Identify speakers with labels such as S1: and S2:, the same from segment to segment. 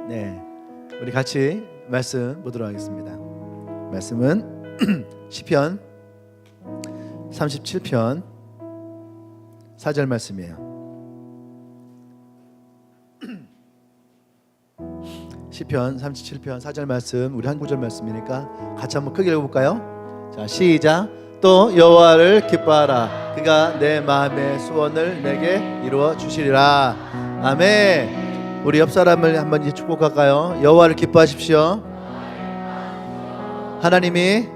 S1: 네, 우리 같이 말씀 보도록 하겠습니다. 말씀은 시편 37편 4절 말씀이에요. 시편 37편 4절 말씀, 우리 한 구절 말씀이니까 같이 한번 크게 읽어볼까요? 자, 시작. 또 여호와를 기뻐하라. 그가 내 마음의 소원을 내게 이루어 주시리라. 아멘. 우리 옆 사람을 한번 이제 축복할까요? 여호와를 기뻐하십시오. 하나님이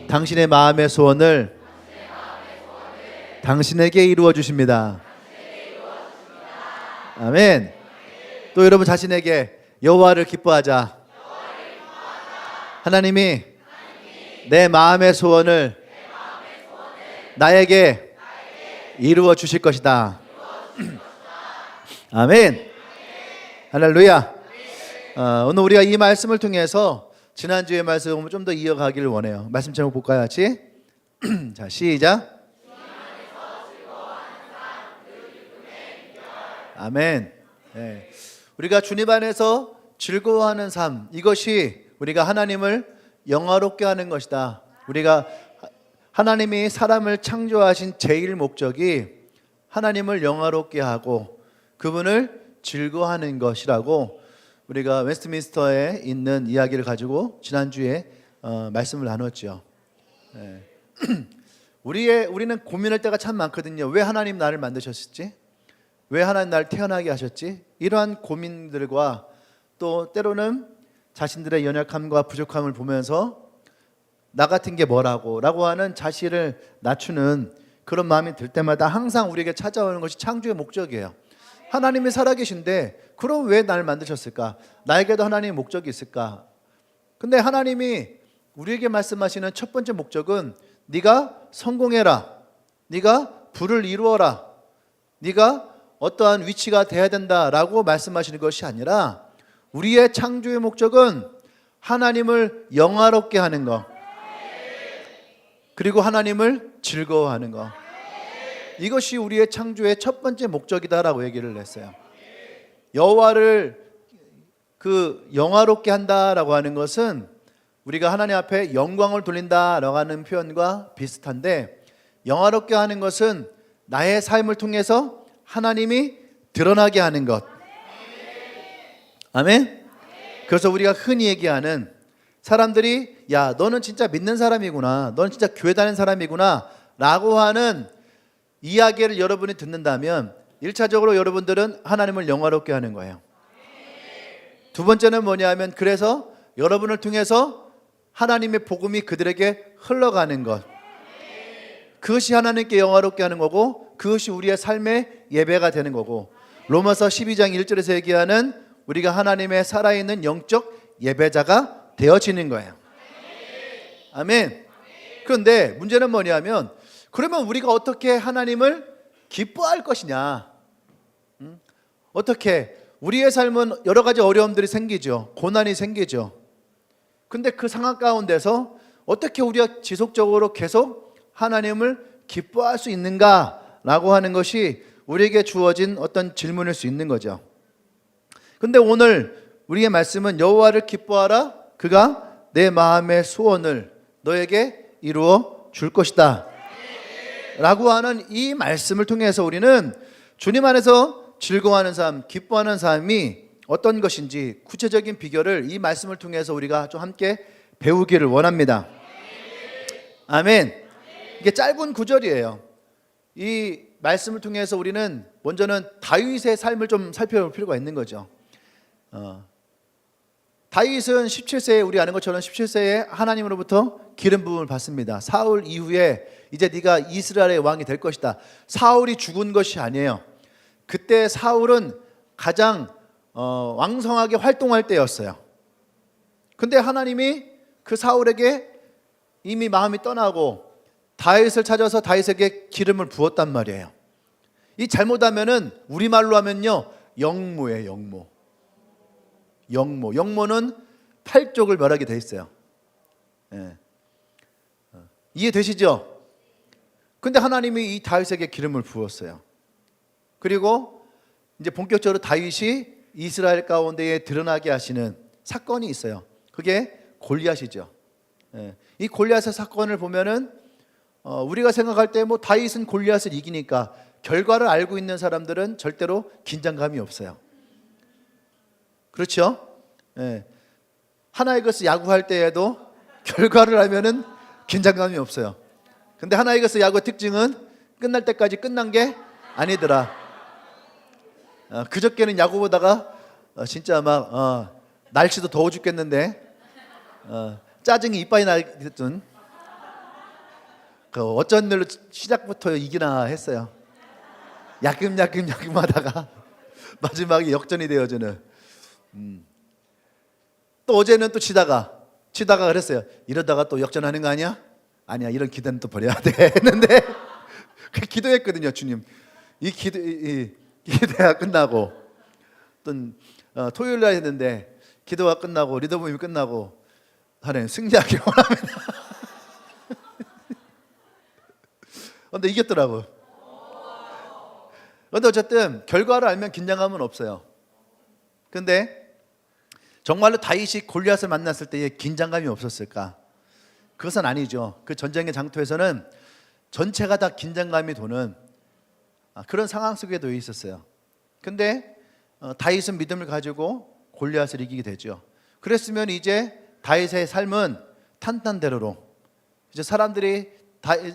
S1: 당신의 마음의 소원을 당신에게 이루어 주십니다. 아멘. 또 여러분 자신에게 여호와를 기뻐하자. 하나님이 내 마음의 소원을 나에게 이루어 주실 것이다. 아멘. 할렐루야. 오늘 우리가 이 말씀을 통해서 지난주의 말씀을 좀 더 이어가기를 원해요. 말씀 제목 볼까요, 같이? 자, 시작. 아멘. 네. 우리가 주님 안에서 즐거워하는 삶, 이것이 우리가 하나님을 영화롭게 하는 것이다. 우리가 하나님이 사람을 창조하신 제일 목적이 하나님을 영화롭게 하고 그분을 즐거워하는 것이라고 우리가 웨스트민스터에 있는 이야기를 가지고 지난주에 말씀을 나눴죠. 네. 우리는 고민할 때가 참 많거든요. 왜 하나님 나를 만드셨지? 왜 하나님 나를 태어나게 하셨지? 이러한 고민들과 또 때로는 자신들의 연약함과 부족함을 보면서 나 같은 게 뭐라고 라고 하는 자신을 낮추는 그런 마음이 들 때마다 항상 우리에게 찾아오는 것이 창조의 목적이에요. 하나님이 살아계신데 그럼 왜 나를 만드셨을까? 나에게도 하나님의 목적이 있을까? 근데 하나님이 우리에게 말씀하시는 첫 번째 목적은 네가 성공해라, 네가 부를 이루어라, 네가 어떠한 위치가 돼야 된다라고 말씀하시는 것이 아니라 우리의 창조의 목적은 하나님을 영화롭게 하는 것, 그리고 하나님을 즐거워하는 것, 이것이 우리의 창조의 첫 번째 목적이다라고 얘기를 했어요. 여호와를 영화롭게 한다라고 하는 것은 우리가 하나님 앞에 영광을 돌린다라고 하는 표현과 비슷한데, 영화롭게 하는 것은 나의 삶을 통해서 하나님이 드러나게 하는 것. 아멘. 그래서 우리가 흔히 얘기하는 사람들이 야, 너는 진짜 믿는 사람이구나, 너는 진짜 교회 다니는 사람이구나 라고 하는 이야기를 여러분이 듣는다면 1차적으로 여러분들은 하나님을 영화롭게 하는 거예요. 두 번째는 뭐냐면, 그래서 여러분을 통해서 하나님의 복음이 그들에게 흘러가는 것, 그것이 하나님께 영화롭게 하는 거고, 그것이 우리의 삶의 예배가 되는 거고, 로마서 12장 1절에서 얘기하는 우리가 하나님의 살아있는 영적 예배자가 되어지는 거예요. 아멘. 그런데 문제는 뭐냐면, 그러면 우리가 어떻게 하나님을 기뻐할 것이냐? 어떻게? 우리의 삶은 여러 가지 어려움들이 생기죠. 고난이 생기죠. 근데 그 상황 가운데서 어떻게 우리가 지속적으로 계속 하나님을 기뻐할 수 있는가라고 하는 것이 우리에게 주어진 어떤 질문일 수 있는 거죠. 근데 오늘 우리의 말씀은 여호와를 기뻐하라, 그가 내 마음의 소원을 너에게 이루어 줄 것이다 라고 하는 이 말씀을 통해서 우리는 주님 안에서 즐거워하는 삶, 기뻐하는 삶이 어떤 것인지 구체적인 비결을 이 말씀을 통해서 우리가 좀 함께 배우기를 원합니다. 아멘. 이게 짧은 구절이에요. 이 말씀을 통해서 우리는 먼저는 다윗의 삶을 좀 살펴볼 필요가 있는 거죠. 다윗은 17세에, 우리 아는 것처럼 17세에 하나님으로부터 기름 부음을 받습니다. 사울 이후에 이제 네가 이스라엘의 왕이 될 것이다. 사울이 죽은 것이 아니에요. 그때 사울은 가장 왕성하게 활동할 때였어요. 근데 하나님이 그 사울에게 이미 마음이 떠나고 다윗을 찾아서 다윗에게 기름을 부었단 말이에요. 이 잘못하면은 우리말로 하면요, 영모예요. 영모는 팔족을 멸하게 돼 있어요. 예. 이해되시죠? 근데 하나님이 이 다윗에게 기름을 부었어요. 그리고 이제 본격적으로 다윗이 이스라엘 가운데에 드러나게 하시는 사건이 있어요. 그게 골리앗이죠. 이 골리앗의 사건을 보면은 우리가 생각할 때 뭐 다윗은 골리앗을 이기니까 결과를 알고 있는 사람들은 절대로 긴장감이 없어요. 그렇죠? 하나이글스 야구할 때에도 결과를 알면은 긴장감이 없어요. 근데 하나이글스 야구의 특징은 끝날 때까지 끝난 게 아니더라. 그저께는 야구 보다가 진짜 막 날씨도 더워 죽겠는데 짜증이 이빨이 나던 그 어쩐 일로 시작부터 이기나 했어요. 야금야금 하다가 마지막에 역전이 되어주는. 또 어제는 또 치다가 그랬어요. 이러다가 또 역전하는 거 아니야? 아니야, 이런 기도는 또 버려야 돼 했는데 기도했거든요. 주님, 이 기도가 끝나고 또 토요일 날 했는데 기도가 끝나고 리더부임이 끝나고 하나님 승리하기 원합니다. 근데 이겼더라고. 근데 어쨌든 결과를 알면 긴장감은 없어요. 근데 정말로 다윗이 골리앗을 만났을 때에 긴장감이 없었을까? 그것은 아니죠. 그 전쟁의 장터에서는 전체가 다 긴장감이 도는 그런 상황 속에 놓여 있었어요. 근데 다윗은 믿음을 가지고 골리앗을 이기게 되죠. 그랬으면 이제 다윗의 삶은 탄탄대로로, 이제 사람들이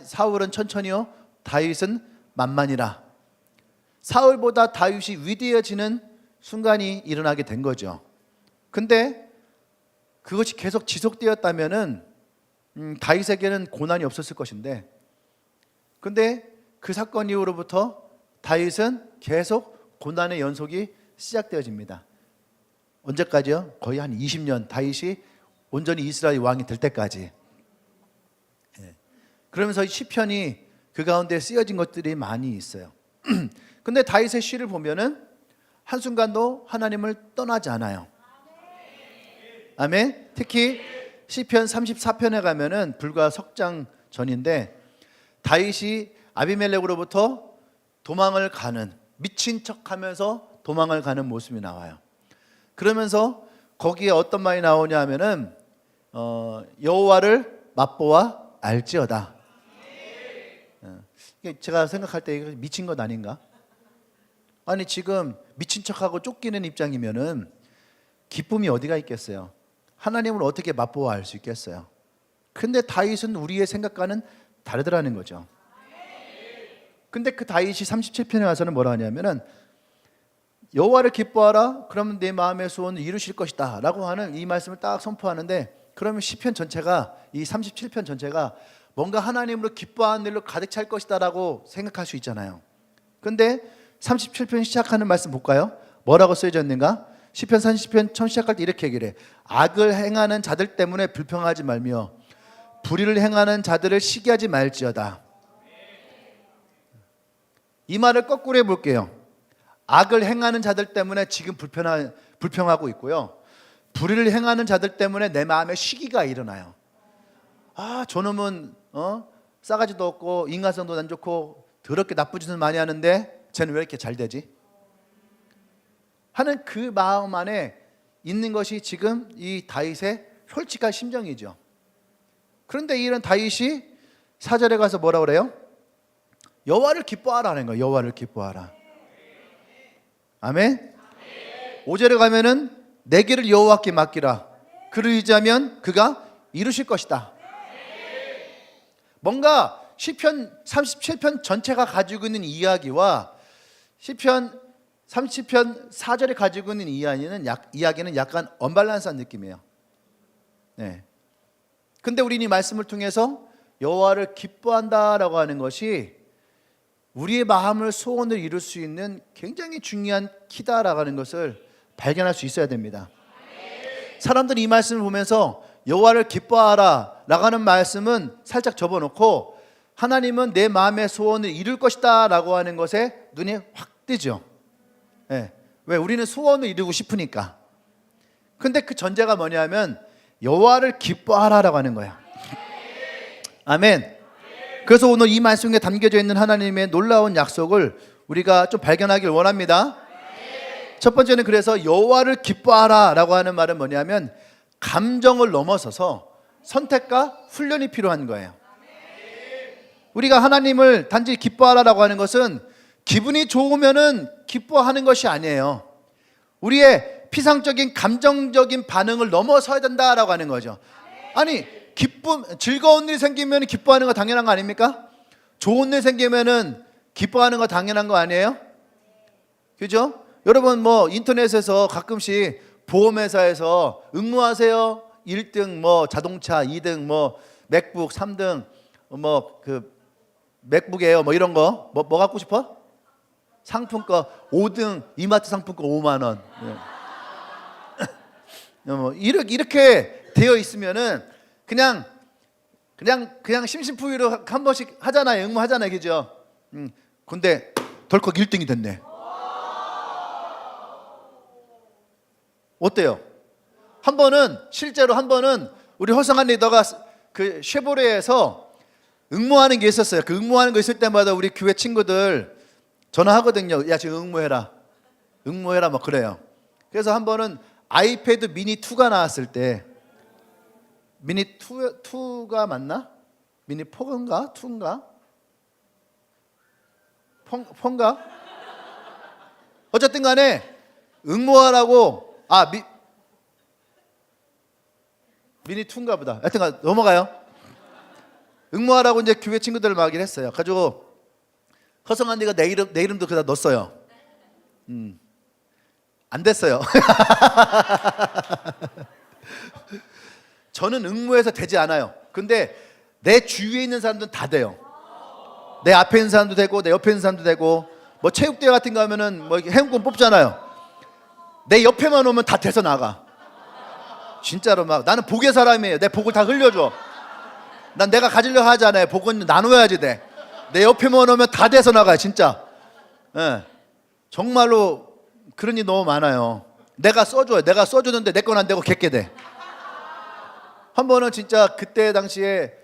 S1: 사울은 천천히요, 다윗은 만만이라, 사울보다 다윗이 위대해지는 순간이 일어나게 된 거죠. 근데 그것이 계속 지속되었다면은 다윗에게는 고난이 없었을 것인데, 근데 그 사건 이후로부터 다윗은 계속 고난의 연속이 시작되어집니다. 언제까지요? 거의 한 20년 다윗이 온전히 이스라엘 왕이 될 때까지. 그러면서 시편이 그 가운데 쓰여진 것들이 많이 있어요. 근데 다윗의 시를 보면은 한순간도 하나님을 떠나지 않아요. 아멘. 특히 시편 34편에 가면은 불과 석 장 전인데 다윗이 아비멜렉으로부터 도망을 가는, 미친 척하면서 도망을 가는 모습이 나와요. 그러면서 거기에 어떤 말이 나오냐 하면은 여호와를 맛보아 알지어다. 제가 생각할 때 이거 미친 것 아닌가? 아니 지금 미친 척하고 쫓기는 입장이면은 기쁨이 어디가 있겠어요? 하나님을 어떻게 맛보아 알 수 있겠어요? 근데 다윗은 우리의 생각과는 다르더라는 거죠. 근데 그 다윗이 37편에 와서는 뭐라 하냐면은 여호와를 기뻐하라, 그러면 내 마음의 소원을 이루실 것이다 라고 하는 이 말씀을 딱 선포하는데, 그러면 시편 전체가, 이 37편 전체가 뭔가 하나님으로 기뻐하는 일로 가득 찰 것이다 라고 생각할 수 있잖아요. 근데 37편 시작하는 말씀 볼까요? 뭐라고 쓰여져 있는가? 시편 30편 처음 시작할 때 이렇게 얘기를 해. 악을 행하는 자들 때문에 불평하지 말며 불의를 행하는 자들을 시기하지 말지어다. 이 말을 거꾸로 해볼게요. 악을 행하는 자들 때문에 지금 불평하고 있고요, 불의를 행하는 자들 때문에 내 마음에 시기가 일어나요. 저놈은 싸가지도 없고 인간성도 안 좋고 더럽게 나쁜 짓을 많이 하는데 쟤는 왜 이렇게 잘 되지? 하는 그 마음 안에 있는 것이 지금 이 다윗의 솔직한 심정이죠. 그런데 이런 다윗이 4절에 가서 뭐라 그래요? 여호와를 기뻐하라는 거예요. 여호와를 기뻐하라. 아멘. 5절에 가면은 내 길을 여호와께 맡기라. 그를 의지하면 그가 이루실 것이다. 뭔가 시편 37편 전체가 가지고 있는 이야기와 시편 37편 4절에 가지고 있는 이야기는 약간 언밸런스한 느낌이에요. 근데 우리는 이 말씀을 통해서 여호와를 기뻐한다라고 하는 것이 우리의 마음을, 소원을 이룰 수 있는 굉장히 중요한 키다라고 하는 것을 발견할 수 있어야 됩니다. 사람들이 이 말씀을 보면서 여호와를 기뻐하라 라고 하는 말씀은 살짝 접어놓고 하나님은 내 마음의 소원을 이룰 것이다 라고 하는 것에 눈이 확 뜨죠. 왜? 우리는 소원을 이루고 싶으니까. 근데 그 전제가 뭐냐면 여호와를 기뻐하라라고 하는 거야. 아멘. 그래서 오늘 이 말씀에 담겨져 있는 하나님의 놀라운 약속을 우리가 좀 발견하길 원합니다. 첫 번째는 그래서 여호와를 기뻐하라라고 하는 말은 뭐냐면 감정을 넘어서서 선택과 훈련이 필요한 거예요. 우리가 하나님을 단지 기뻐하라라고 하는 것은 기분이 좋으면은 기뻐하는 것이 아니에요. 우리의 피상적인 감정적인 반응을 넘어서야 된다라고 하는 거죠. 아니, 즐거운 일이 생기면 기뻐하는 거 당연한 거 아닙니까? 좋은 일 생기면은 기뻐하는 거 당연한 거 아니에요? 그죠? 여러분 뭐 인터넷에서 가끔씩 보험회사에서 응모하세요. 1등 뭐 자동차, 2등 뭐 맥북, 3등 뭐 그 맥북이에요. 뭐 이런 거 뭐 갖고 싶어? 상품권 5등 이마트 상품권 5만 원. 뭐 이렇게 되어 있으면은 그냥 심심풀이로 한 번씩 하잖아요. 응모하잖아요. 그죠? 근데 덜컥 1등이 됐네. 어때요? 실제로 한 번은 우리 허성한 리더가 그 쉐보레에서 응모하는 게 있었어요. 그 응모하는 거 있을 때마다 우리 교회 친구들 전화하거든요. 야, 지금 응모해라 뭐 그래요. 그래서 한 번은 아이패드 미니 2가 나왔을 때, 미니 2가 맞나? 미니 4인가? 2인가? 4인가? 어쨌든 간에 응모하라고 미니 2인가 보다. 하여튼 넘어가요. 응모하라고 이제 교회 친구들 막 했어요. 가지고 허성한 네가 내 이름도 그다 넣었어요. 안 됐어요. 저는 응모해서 되지 않아요. 근데 내 주위에 있는 사람들은 다 돼요. 내 앞에 있는 사람도 되고 내 옆에 있는 사람도 되고, 뭐 체육대회 같은 거 하면은 뭐 행운권 뽑잖아요. 내 옆에만 오면 다 돼서 나가. 진짜로 막 나는 복의 사람이에요. 내 복을 다 흘려줘. 난 내가 가지려 하잖아요. 복은 나눠야지 돼. 내 옆에만 오면 다 돼서 나가요. 진짜. 예. 정말로 그런 일이 너무 많아요. 내가 써줘요. 내가 써주는데 내 건 안 되고 객게 돼. 한 번은 진짜 그때 당시에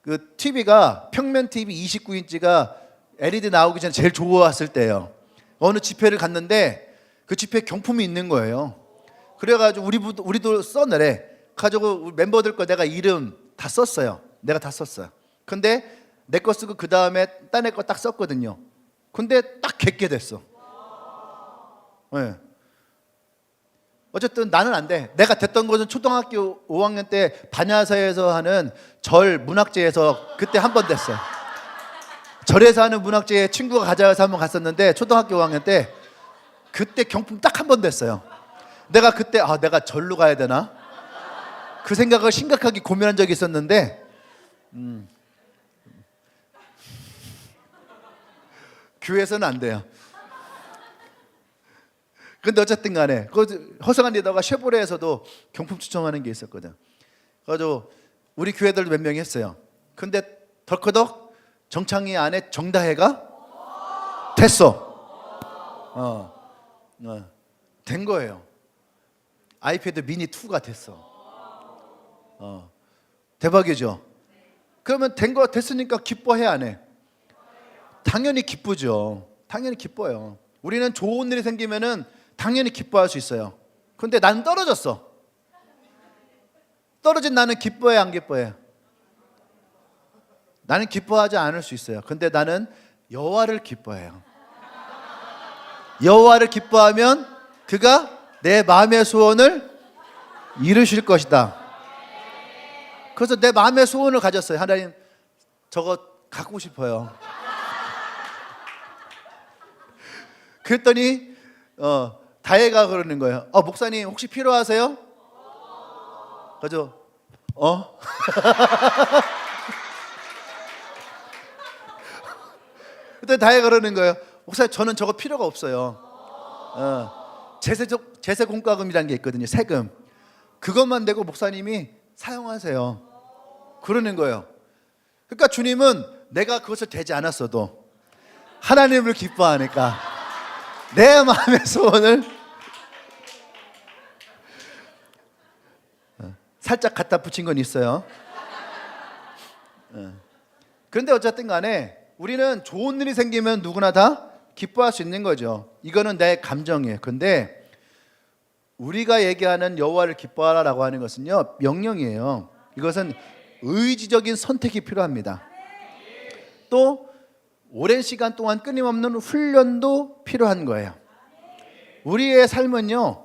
S1: 그 TV가 평면 TV 29인치가 LED 나오기 전에 제일 좋았을 때예요. 어느 집회를 갔는데 그 집회에 경품이 있는 거예요. 그래가지고 우리도 써내래. 가지고 우리 멤버들 거 내가 이름 다 썼어요. 내가 다 썼어요. 근데 내 거 쓰고 그 다음에 딴 애 거 딱 썼거든요. 근데 딱 객게 됐어. 네. 어쨌든 나는 안 돼. 내가 됐던 것은 초등학교 5학년 때 반야사에서 하는 절 문학제에서 그때 한 번 됐어요. 절에서 하는 문학제에 친구가 가져가서 한 번 갔었는데 초등학교 5학년 때 그때 경품 딱 한 번 됐어요. 내가 그때 내가 절로 가야 되나? 그 생각을 심각하게 고민한 적이 있었는데 교회에서는 안 돼요. 근데 어쨌든 간에 그 허성한 리더가 쉐보레에서도 경품 추첨하는 게 있었거든. 그래서 우리 교회들도 몇 명이 했어요. 근데 덜커덕 정창희 아내 정다혜가 됐어. 된 거예요. 아이패드 미니 2가 됐어. 대박이죠. 그러면 됐으니까 기뻐해 안 해? 당연히 기쁘죠. 당연히 기뻐요. 우리는 좋은 일이 생기면은 당연히 기뻐할 수 있어요. 근데 난 떨어졌어. 떨어진 나는 기뻐해 안 기뻐해? 나는 기뻐하지 않을 수 있어요. 근데 나는 여호와를 기뻐해요. 여호와를 기뻐하면 그가 내 마음의 소원을 이루실 것이다. 그래서 내 마음의 소원을 가졌어요. 하나님, 저거 갖고 싶어요. 그랬더니 다혜가 그러는 거예요. 목사님 혹시 필요하세요? 그죠? 그때 다혜가 그러는 거예요. 목사님 저는 저거 필요가 없어요. 제세 공과금이라는 게 있거든요. 세금. 그것만 내고 목사님이 사용하세요. 그러는 거예요. 그러니까 주님은 내가 그것을 되지 않았어도 하나님을 기뻐하니까 내 마음의 소원을 살짝 갖다 붙인 건 있어요. 그런데 어쨌든 간에 우리는 좋은 일이 생기면 누구나 다 기뻐할 수 있는 거죠. 이거는 내 감정이에요. 근데 우리가 얘기하는 여호와를 기뻐하라라고 하는 것은요, 명령이에요. 이것은 의지적인 선택이 필요합니다. 또 오랜 시간 동안 끊임없는 훈련도 필요한 거예요. 우리의 삶은요,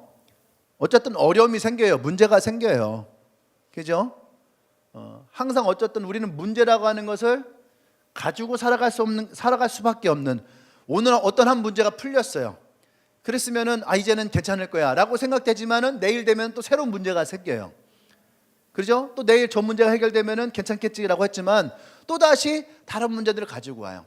S1: 어쨌든 어려움이 생겨요. 문제가 생겨요. 그죠? 항상 어쨌든 우리는 문제라고 하는 것을 가지고 살아갈 수밖에 없는, 오늘 어떤 한 문제가 풀렸어요. 그랬으면은 이제는 괜찮을 거야 라고 생각되지만은 내일 되면 또 새로운 문제가 생겨요. 그죠? 또 내일 저 문제가 해결되면은 괜찮겠지라고 했지만 또다시 다른 문제들을 가지고 와요.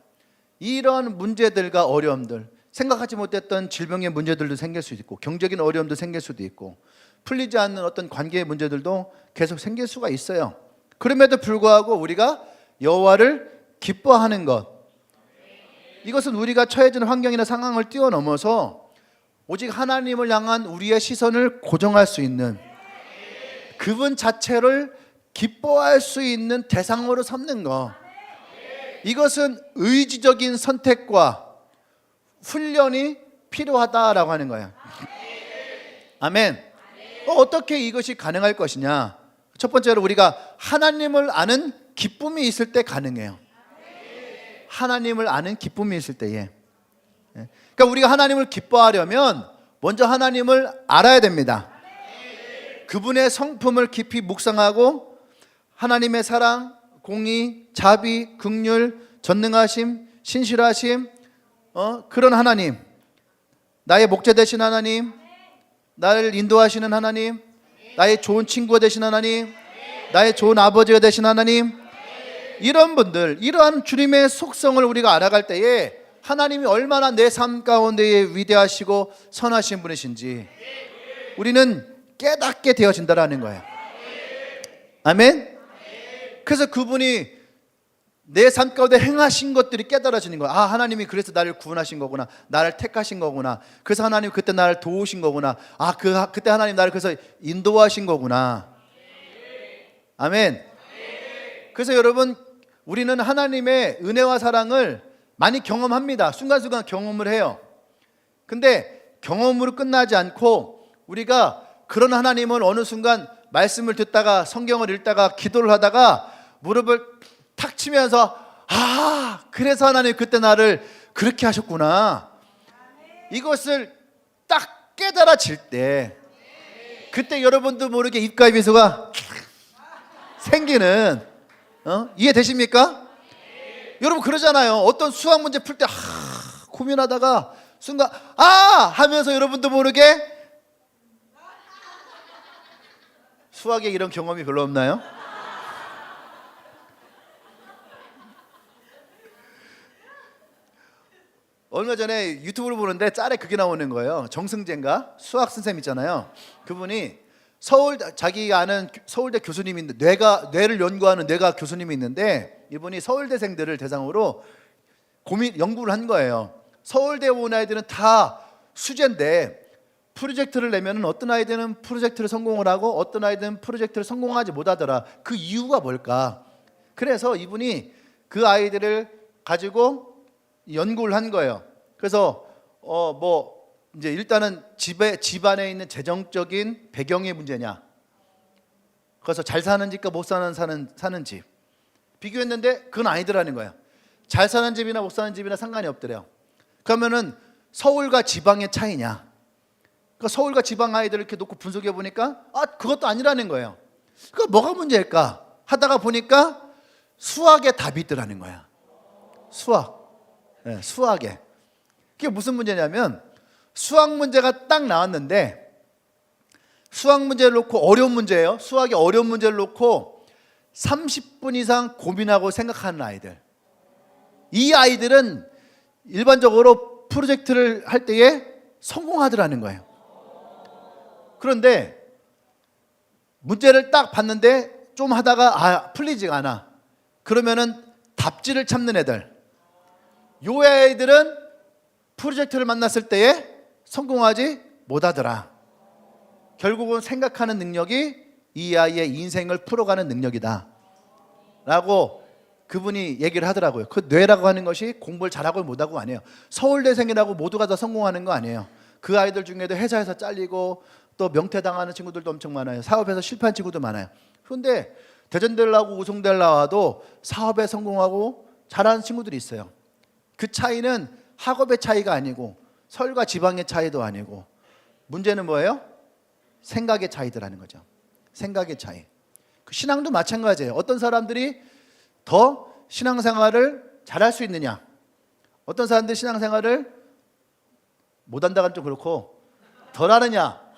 S1: 이런 문제들과 어려움들, 생각하지 못했던 질병의 문제들도 생길 수 있고, 경제적인 어려움도 생길 수도 있고, 풀리지 않는 어떤 관계의 문제들도 계속 생길 수가 있어요. 그럼에도 불구하고 우리가 여호와를 기뻐하는 것, 이것은 우리가 처해진 환경이나 상황을 뛰어넘어서 오직 하나님을 향한 우리의 시선을 고정할 수 있는, 그분 자체를 기뻐할 수 있는 대상으로 삼는 것, 이것은 의지적인 선택과 훈련이 필요하다라고 하는 거예요. 아멘. 어떻게 이것이 가능할 것이냐? 첫 번째로 우리가 하나님을 아는 기쁨이 있을 때 가능해요. 하나님을 아는 기쁨이 있을 때에. 그러니까 우리가 하나님을 기뻐하려면 먼저 하나님을 알아야 됩니다. 그분의 성품을 깊이 묵상하고 하나님의 사랑, 공의, 자비, 긍휼, 전능하심, 신실하심, 그런 하나님, 나의 목자 되신 하나님, 나를 인도하시는 하나님, 나의 좋은 친구가 되신 하나님, 나의 좋은 아버지가 되신 하나님, 이런 분들, 이러한 주님의 속성을 우리가 알아갈 때에 하나님이 얼마나 내 삶 가운데에 위대하시고 선하신 분이신지 우리는 깨닫게 되어진다라는 거예요. 아멘. 그래서 그분이 내 삶 가운데 행하신 것들이 깨달아지는 거예요. 하나님이 그래서 나를 구원하신 거구나, 나를 택하신 거구나, 그래서 하나님 그때 나를 도우신 거구나, 그때 하나님 나를 그래서 인도하신 거구나. 아멘. 그래서 여러분, 우리는 하나님의 은혜와 사랑을 많이 경험합니다. 순간순간 경험을 해요. 근데 경험으로 끝나지 않고 우리가 그런 하나님을 어느 순간 말씀을 듣다가, 성경을 읽다가, 기도를 하다가 무릎을 탁 치면서 그래서 하나님 그때 나를 그렇게 하셨구나, 이것을 딱 깨달아질 때, 그때 여러분도 모르게 입가에 미소가 생기는, 이해되십니까? 여러분 그러잖아요. 어떤 수학 문제 풀 때 고민하다가 순간 하면서 여러분도 모르게, 수학에 이런 경험이 별로 없나요? 얼마 전에 유튜브를 보는데 짤에 그게 나오는 거예요. 정승재인가? 수학 선생님 있잖아요. 그분이 자기가 아는 서울대 교수님이 있는데, 뇌를 연구하는 뇌과 교수님이 있는데, 이분이 서울대생들을 대상으로 연구를 한 거예요. 서울대 온 아이들은 다 수재인데 프로젝트를 내면은 어떤 아이들은 프로젝트를 성공을 하고 어떤 아이들은 프로젝트를 성공하지 못하더라. 그 이유가 뭘까? 그래서 이분이 그 아이들을 가지고 연구를 한 거예요. 그래서 이제 일단은 집안에 있는 재정적인 배경의 문제냐, 그래서 잘 사는 집과 못 사는 집 비교했는데 그건 아니더라는 거예요. 잘 사는 집이나 못 사는 집이나 상관이 없더래요. 그러면은 서울과 지방의 차이냐, 그러니까 서울과 지방 아이들을 이렇게 놓고 분석해 보니까 그것도 아니라는 거예요. 그 뭐가 문제일까 하다가 보니까 수학에 답이 있더라는 거야. 수학에. 그게 무슨 문제냐면, 수학 문제가 딱 나왔는데, 수학 문제를 놓고, 어려운 문제예요. 수학의 어려운 문제를 놓고 30분 이상 고민하고 생각하는 아이들, 이 아이들은 일반적으로 프로젝트를 할 때에 성공하더라는 거예요. 그런데 문제를 딱 봤는데 좀 하다가 풀리지가 않아. 그러면은 답지를 찾는 애들, 요 애들은 프로젝트를 만났을 때에 성공하지 못하더라. 결국은 생각하는 능력이 이 아이의 인생을 풀어가는 능력이다 라고 그분이 얘기를 하더라고요. 그 뇌라고 하는 것이 공부를 잘하고 못하고 아니에요. 서울대생이라고 모두가 다 성공하는 거 아니에요. 그 아이들 중에도 회사에서 잘리고 또 명퇴당하는 친구들도 엄청 많아요. 사업에서 실패한 친구도 많아요. 그런데 대전대를 나오고 우송대를 나와도 사업에 성공하고 잘하는 친구들이 있어요. 그 차이는 학업의 차이가 아니고 서울과 지방의 차이도 아니고 문제는 뭐예요? 생각의 차이더라는 거죠. 생각의 차이. 그 신앙도 마찬가지예요. 어떤 사람들이 더 신앙생활을 잘할 수 있느냐, 어떤 사람들이 신앙생활을 못한다가 좀 그렇고 덜 하느냐,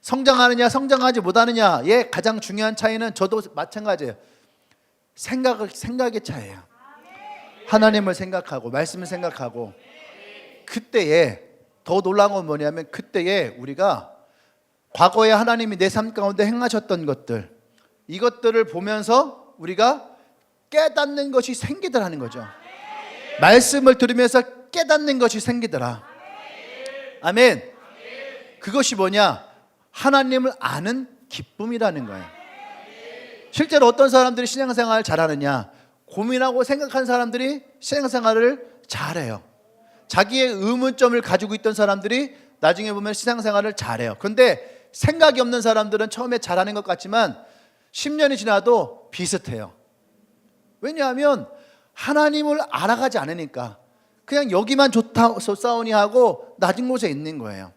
S1: 성장하느냐 성장하지 못하느냐의 가장 중요한 차이는 저도 마찬가지예요. 생각의 차이예요. 하나님을 생각하고 말씀을 생각하고, 그때에 더 놀라운 건 뭐냐면 그때에 우리가 과거에 하나님이 내 삶 가운데 행하셨던 것들, 이것들을 보면서 우리가 깨닫는 것이 생기더라는 거죠. 말씀을 들으면서 깨닫는 것이 생기더라. 아멘. 그것이 뭐냐? 하나님을 아는 기쁨이라는 거예요. 실제로 어떤 사람들이 신앙생활을 잘하느냐, 고민하고 생각한 사람들이 신앙생활을 잘해요. 자기의 의문점을 가지고 있던 사람들이 나중에 보면 신앙생활을 잘해요. 그런데 생각이 없는 사람들은 처음에 잘하는 것 같지만 10년이 지나도 비슷해요. 왜냐하면 하나님을 알아가지 않으니까 그냥 여기만 좋다 싸우니 하고 낮은 곳에 있는 거예요.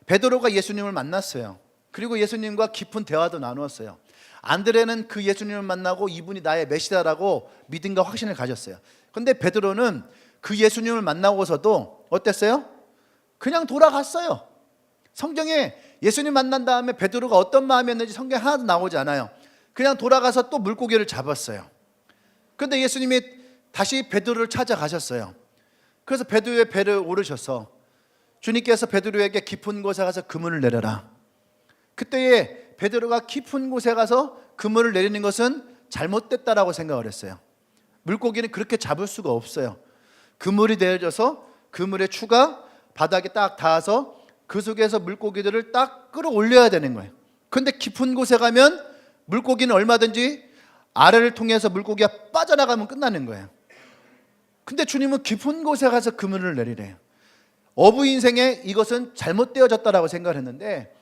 S1: 베드로가 예수님을 만났어요. 그리고 예수님과 깊은 대화도 나누었어요. 안드레는 그 예수님을 만나고 이분이 나의 메시아라고 믿음과 확신을 가졌어요. 그런데 베드로는 그 예수님을 만나고서도 어땠어요? 그냥 돌아갔어요. 성경에 예수님 만난 다음에 베드로가 어떤 마음이었는지 성경에 하나도 나오지 않아요. 그냥 돌아가서 또 물고기를 잡았어요. 그런데 예수님이 다시 베드로를 찾아가셨어요. 그래서 베드로의 배를 오르셔서 주님께서 베드로에게 깊은 곳에 가서 그물을 내려라. 그때에 베드로가 깊은 곳에 가서 그물을 내리는 것은 잘못됐다라고 생각을 했어요. 물고기는 그렇게 잡을 수가 없어요. 그물이 내려져서 그물의 추가 바닥에 딱 닿아서 그 속에서 물고기들을 딱 끌어올려야 되는 거예요. 그런데 깊은 곳에 가면 물고기는 얼마든지 아래를 통해서 물고기가 빠져나가면 끝나는 거예요. 근데 주님은 깊은 곳에 가서 그물을 내리래요. 어부 인생에 이것은 잘못되어졌다라고 생각을 했는데,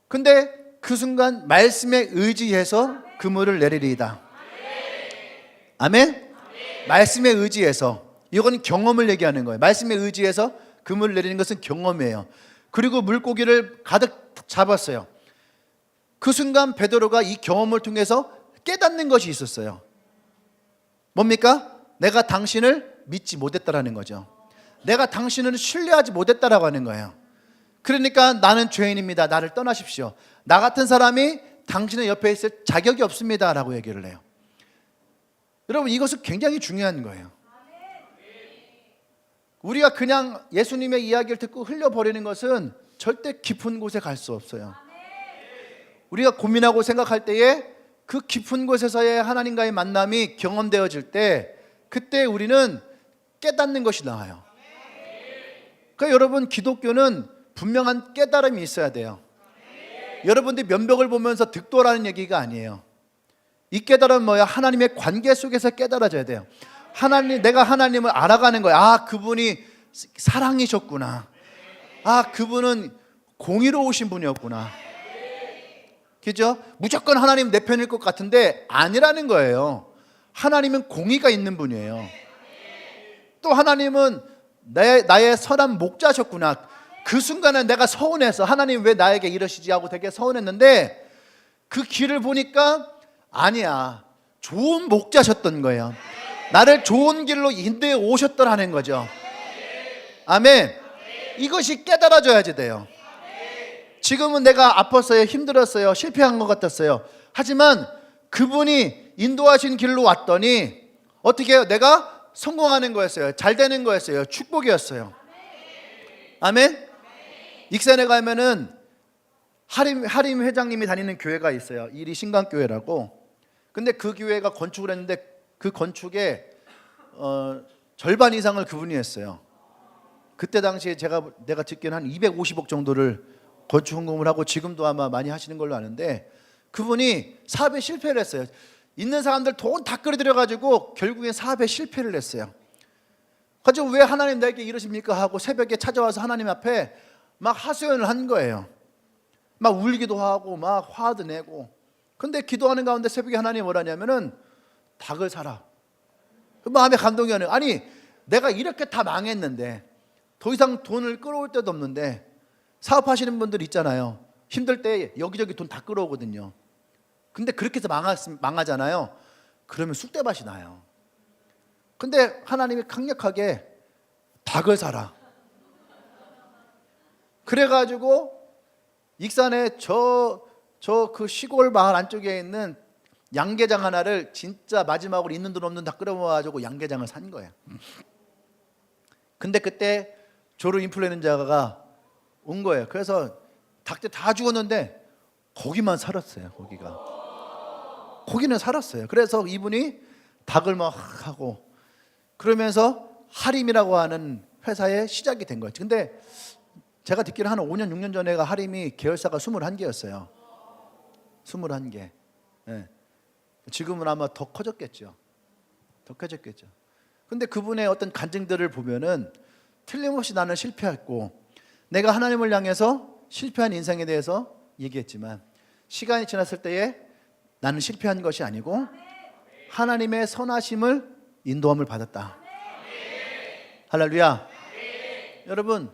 S1: 근데 그 순간 말씀에 의지해서 그물을 내리리이다. 아멘? 말씀에 의지해서, 이건 경험을 얘기하는 거예요. 말씀에 의지해서 그물을 내리는 것은 경험이에요. 그리고 물고기를 가득 잡았어요. 그 순간 베드로가 이 경험을 통해서 깨닫는 것이 있었어요. 뭡니까? 내가 당신을 믿지 못했다라는 거죠. 내가 당신을 신뢰하지 못했다라고 하는 거예요. 그러니까 나는 죄인입니다. 나를 떠나십시오. 나 같은 사람이 당신의 옆에 있을 자격이 없습니다 라고 얘기를 해요. 여러분, 이것은 굉장히 중요한 거예요. 우리가 그냥 예수님의 이야기를 듣고 흘려버리는 것은 절대 깊은 곳에 갈 수 없어요. 우리가 고민하고 생각할 때에 그 깊은 곳에서의 하나님과의 만남이 경험되어질 때, 그때 우리는 깨닫는 것이 나와요. 그러니까 여러분, 기독교는 분명한 깨달음이 있어야 돼요. 여러분들이 면벽을 보면서 득도라는 얘기가 아니에요. 이 깨달음은 뭐야? 하나님의 관계 속에서 깨달아져야 돼요. 내가 하나님을 알아가는 거야. 아, 그분이 사랑이셨구나. 아, 그분은 공의로우신 분이었구나. 그죠? 무조건 하나님 내 편일 것 같은데 아니라는 거예요. 하나님은 공의가 있는 분이에요. 또 하나님은 나의 선한 목자셨구나. 그 순간에 내가 서운해서 하나님 왜 나에게 이러시지 하고 되게 서운했는데, 그 길을 보니까 아니야, 좋은 목자셨던 거예요. 나를 좋은 길로 인도해 오셨더라는 거죠. 아멘. 이것이 깨달아져야지 돼요. 지금은 내가 아팠어요, 힘들었어요, 실패한 것 같았어요. 하지만 그분이 인도하신 길로 왔더니 어떻게 해요? 내가 성공하는 거였어요. 잘 되는 거였어요. 축복이었어요. 아멘. 익산에 가면은 하림 회장님이 다니는 교회가 있어요. 이리 신강교회라고. 근데 그 교회가 건축을 했는데 그 건축의 절반 이상을 그분이 했어요. 그때 당시에 내가 듣기는 한 250억 정도를 건축 헌금을 하고, 지금도 아마 많이 하시는 걸로 아는데, 그분이 사업에 실패를 했어요. 있는 사람들 돈 다 끌어들여가지고 결국엔 사업에 실패를 했어요. 그래서 왜 하나님 나에게 이러십니까 하고 새벽에 찾아와서 하나님 앞에 막 하소연을 한 거예요. 막 울기도 하고 막 화도 내고. 근데 기도하는 가운데 새벽에 하나님이 뭐라냐면은 닭을 사라. 그 마음에 감동이 오네요. 아니 내가 이렇게 다 망했는데 더 이상 돈을 끌어올 데도 없는데, 사업하시는 분들 있잖아요. 힘들 때 여기저기 돈 다 끌어오거든요. 근데 그렇게 해서 망하잖아요. 그러면 쑥대밭이 나요. 근데 하나님이 강력하게 닭을 사라. 그래가지고 익산에 저 그 시골 마을 안쪽에 있는 양계장 하나를 진짜 마지막으로 있는 돈 없는 다 끌어모아가지고 양계장을 산 거예요. 근데 그때 조류 인플루엔자가 온 거예요. 그래서 닭들 다 죽었는데 고기만 살았어요. 고기는 살았어요. 그래서 이분이 닭을 막 하고 그러면서 하림이라고 하는 회사의 시작이 된 거죠. 근데 제가 듣기로 한 5년 6년 전에가 하림이 계열사가 21개였어요 21개. 네. 지금은 아마 더 커졌겠죠. 근데 그분의 어떤 간증들을 보면은 틀림없이 나는 실패했고, 내가 하나님을 향해서 실패한 인생에 대해서 얘기했지만 시간이 지났을 때에 나는 실패한 것이 아니고 하나님의 선하심을 인도함을 받았다. 할렐루야. 여러분,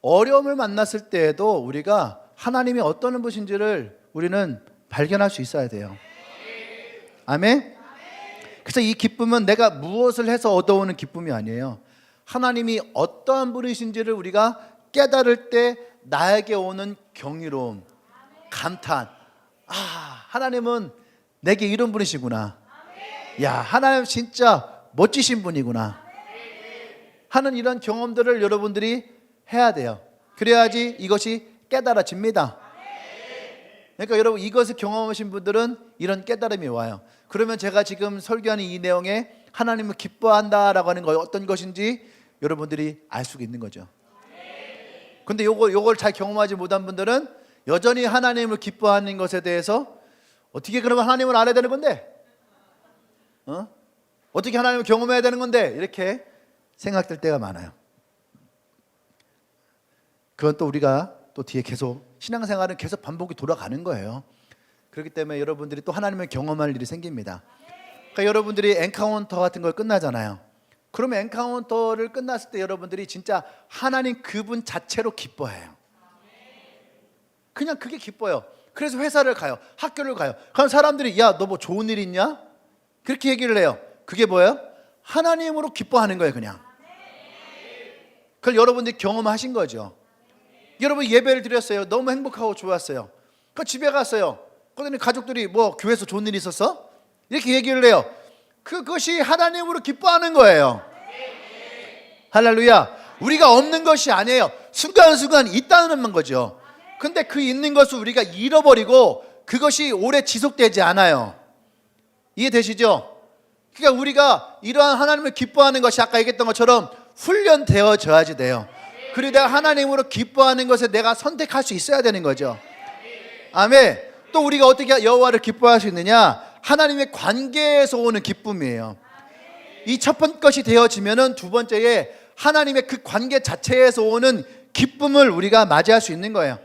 S1: 어려움을 만났을 때에도 우리가 하나님이 어떤 분이신지를 우리는 발견할 수 있어야 돼요. 아멘. 그래서 이 기쁨은 내가 무엇을 해서 얻어오는 기쁨이 아니에요. 하나님이 어떠한 분이신지를 우리가 깨달을 때 나에게 오는 경이로움, 감탄. 아, 하나님은 내게 이런 분이시구나. 야, 하나님 진짜 멋지신 분이구나 하는 이런 경험들을 여러분들이 해야 돼요. 그래야지 이것이 깨달아집니다. 그러니까 여러분, 이것을 경험하신 분들은 이런 깨달음이 와요. 그러면 제가 지금 설교하는 이 내용에 하나님을 기뻐한다라고 하는 거 어떤 것인지 여러분들이 알 수가 있는 거죠. 근데 요걸 잘 경험하지 못한 분들은 여전히 하나님을 기뻐하는 것에 대해서 어떻게 그러면 하나님을 알아야 되는 건데? 어떻게 하나님을 경험해야 되는 건데? 이렇게 생각될 때가 많아요. 그건 또 우리가 또 뒤에 계속 신앙생활은 계속 반복이 돌아가는 거예요. 그렇기 때문에 여러분들이 또 하나님을 경험할 일이 생깁니다. 그러니까 여러분들이 엔카운터 같은 걸 끝나잖아요. 그러면 엔카운터를 끝났을 때 여러분들이 진짜 하나님 그분 자체로 기뻐해요. 그냥 그게 기뻐요. 그래서 회사를 가요. 학교를 가요. 그럼 사람들이 야, 너 뭐 좋은 일 있냐? 그렇게 얘기를 해요. 그게 뭐예요? 하나님으로 기뻐하는 거예요. 그냥 그걸 여러분들이 경험하신 거죠. 여러분 예배를 드렸어요. 너무 행복하고 좋았어요. 그 집에 갔어요. 그러더니 가족들이 뭐 교회에서 좋은 일이 있었어? 이렇게 얘기를 해요. 그것이 하나님으로 기뻐하는 거예요. 할렐루야. 우리가 없는 것이 아니에요. 순간순간 있다는 거죠. 근데 그 있는 것을 우리가 잃어버리고 그것이 오래 지속되지 않아요. 이해되시죠? 그러니까 우리가 이러한 하나님을 기뻐하는 것이 아까 얘기했던 것처럼 훈련되어져야지 돼요. 그리고 내가 하나님으로 기뻐하는 것에 내가 선택할 수 있어야 되는 거죠. 아멘. 또 우리가 어떻게 여호와를 기뻐할 수 있느냐? 하나님의 관계에서 오는 기쁨이에요. 이 첫 번째 것이 되어지면은 두 번째에 하나님의 그 관계 자체에서 오는 기쁨을 우리가 맞이할 수 있는 거예요.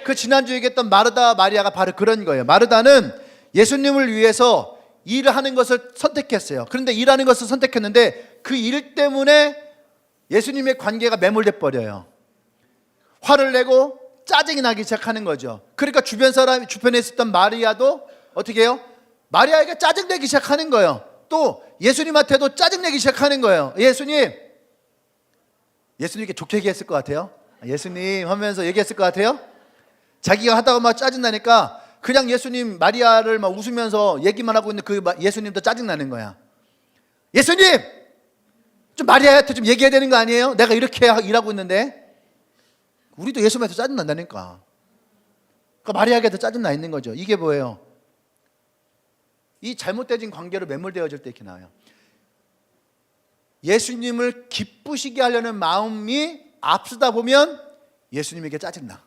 S1: 그 지난주에 얘기했던 마르다 마리아가 바로 그런 거예요. 마르다는 예수님을 위해서 일을 하는 것을 선택했어요. 그런데 일하는 것을 선택했는데 그 일 때문에 예수님의 관계가 매몰돼 버려요. 화를 내고 짜증이 나기 시작하는 거죠. 그러니까 주변에 있었던 마리아도 어떻게 해요? 마리아에게 짜증내기 시작하는 거예요. 또 예수님한테도 짜증내기 시작하는 거예요. 예수님께 좋게 얘기했을 것 같아요. 예수님 하면서 얘기했을 것 같아요. 자기가 하다가 막 짜증나니까 그냥 예수님 마리아를 막 웃으면서 얘기만 하고 있는 그 예수님도 짜증나는 거야. 예수님! 좀 마리아한테 좀 얘기해야 되는 거 아니에요? 내가 이렇게 일하고 있는데. 우리도 예수님한테 짜증난다니까. 그러니까 마리아에게도 짜증나 있는 거죠. 이게 뭐예요? 이 잘못된 관계로 매몰되어질 때 이렇게 나와요. 예수님을 기쁘시게 하려는 마음이 앞서다 보면 예수님에게 짜증나.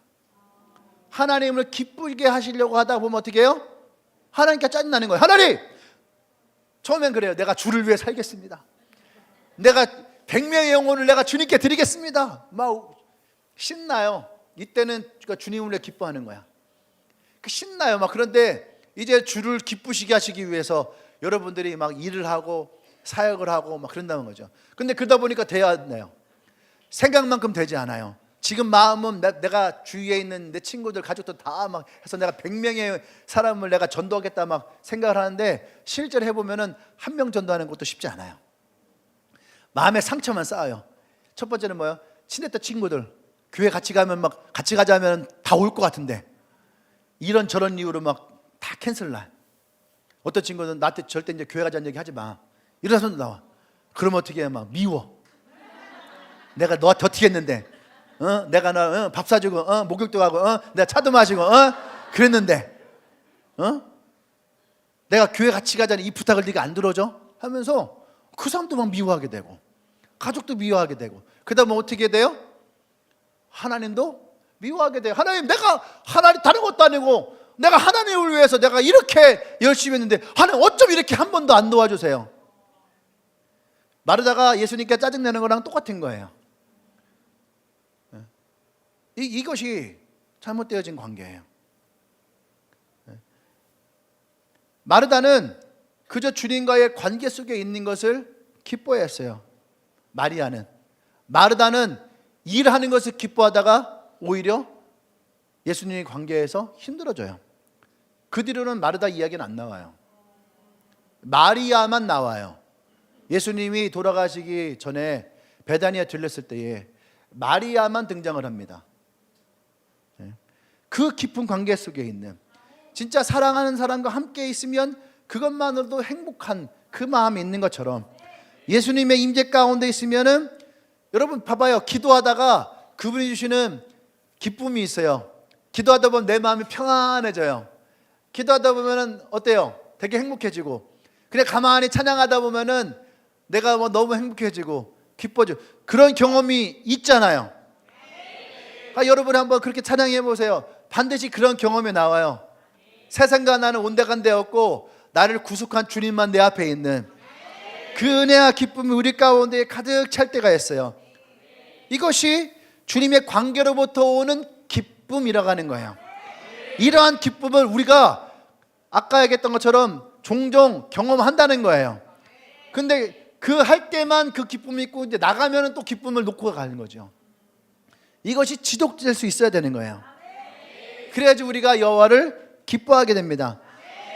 S1: 하나님을 기쁘게 하시려고 하다 보면 어떻게 해요? 하나님께 짜증나는 거예요. 하나님! 처음엔 그래요. 내가 주를 위해 살겠습니다. 내가 100명의 영혼을 내가 주님께 드리겠습니다. 막 신나요. 이때는 그러니까 주님을 기뻐하는 거야. 신나요. 막 그런데 이제 주를 기쁘시게 하시기 위해서 여러분들이 막 일을 하고 사역을 하고 막 그런다는 거죠. 근데 그러다 보니까 돼야 돼요. 생각만큼 되지 않아요. 지금 마음은 내가 주위에 있는 내 친구들, 가족들 다 막 해서 내가 100명의 사람을 내가 전도하겠다 막 생각을 하는데 실제로 해보면은 한 명 전도하는 것도 쉽지 않아요. 마음에 상처만 쌓아요. 첫 번째는 뭐예요? 친했던 친구들, 교회 같이 가면 막 같이 가자면 다 올 것 같은데 이런 저런 이유로 막 다 캔슬 날. 어떤 친구는 나한테 절대 이제 교회 가자는 얘기 하지 마. 이런 사람도 나와. 그러면 어떻게 해? 막 미워. 내가 너한테 어떻게 했는데, 내가 너 밥 사주고, 목욕도 하고, 내가 차도 마시고, 그랬는데, 내가 교회 같이 가자는 이 부탁을 네가 안 들어줘? 하면서 그 사람도 막 미워하게 되고, 가족도 미워하게 되고, 그다음에 어떻게 돼요? 하나님도 미워하게 돼요. 하나님, 내가 하나님 다른 것도 아니고 내가 하나님을 위해서 내가 이렇게 열심히 했는데 하나님 어쩜 이렇게 한 번도 안 도와주세요? 마르다가 예수님께 짜증내는 거랑 똑같은 거예요. 이것이 잘못되어진 관계예요. 마르다는 그저 주님과의 관계 속에 있는 것을 기뻐했어요. 마르다는 일하는 것을 기뻐하다가 오히려 예수님의 관계에서 힘들어져요. 그 뒤로는 마르다 이야기는 안 나와요. 마리아만 나와요. 예수님이 돌아가시기 전에 베다니에 들렸을 때에 마리아만 등장을 합니다. 그 깊은 관계 속에 있는, 진짜 사랑하는 사람과 함께 있으면 그것만으로도 행복한 그 마음이 있는 것처럼 예수님의 임재 가운데 있으면은, 여러분 봐봐요. 기도하다가 그분이 주시는 기쁨이 있어요. 기도하다 보면 내 마음이 평안해져요. 기도하다 보면은 어때요? 되게 행복해지고, 그냥 가만히 찬양하다 보면은 내가 뭐 너무 행복해지고 기뻐져. 그런 경험이 있잖아요. 여러분 한번 그렇게 찬양해 보세요. 반드시 그런 경험이 나와요. 세상과 나는 온데간데 없고 나를 구속한 주님만 내 앞에 있는 그 은혜와 기쁨이 우리 가운데 가득 찰 때가 있어요. 이것이 주님의 관계로부터 오는 기쁨이라고 하는 거예요. 이러한 기쁨을 우리가 아까 얘기했던 것처럼 종종 경험한다는 거예요. 근데 그 할 때만 그 기쁨이 있고 이제 나가면은 또 기쁨을 놓고 가는 거죠. 이것이 지속될 수 있어야 되는 거예요. 그래야지 우리가 여호와를 기뻐하게 됩니다.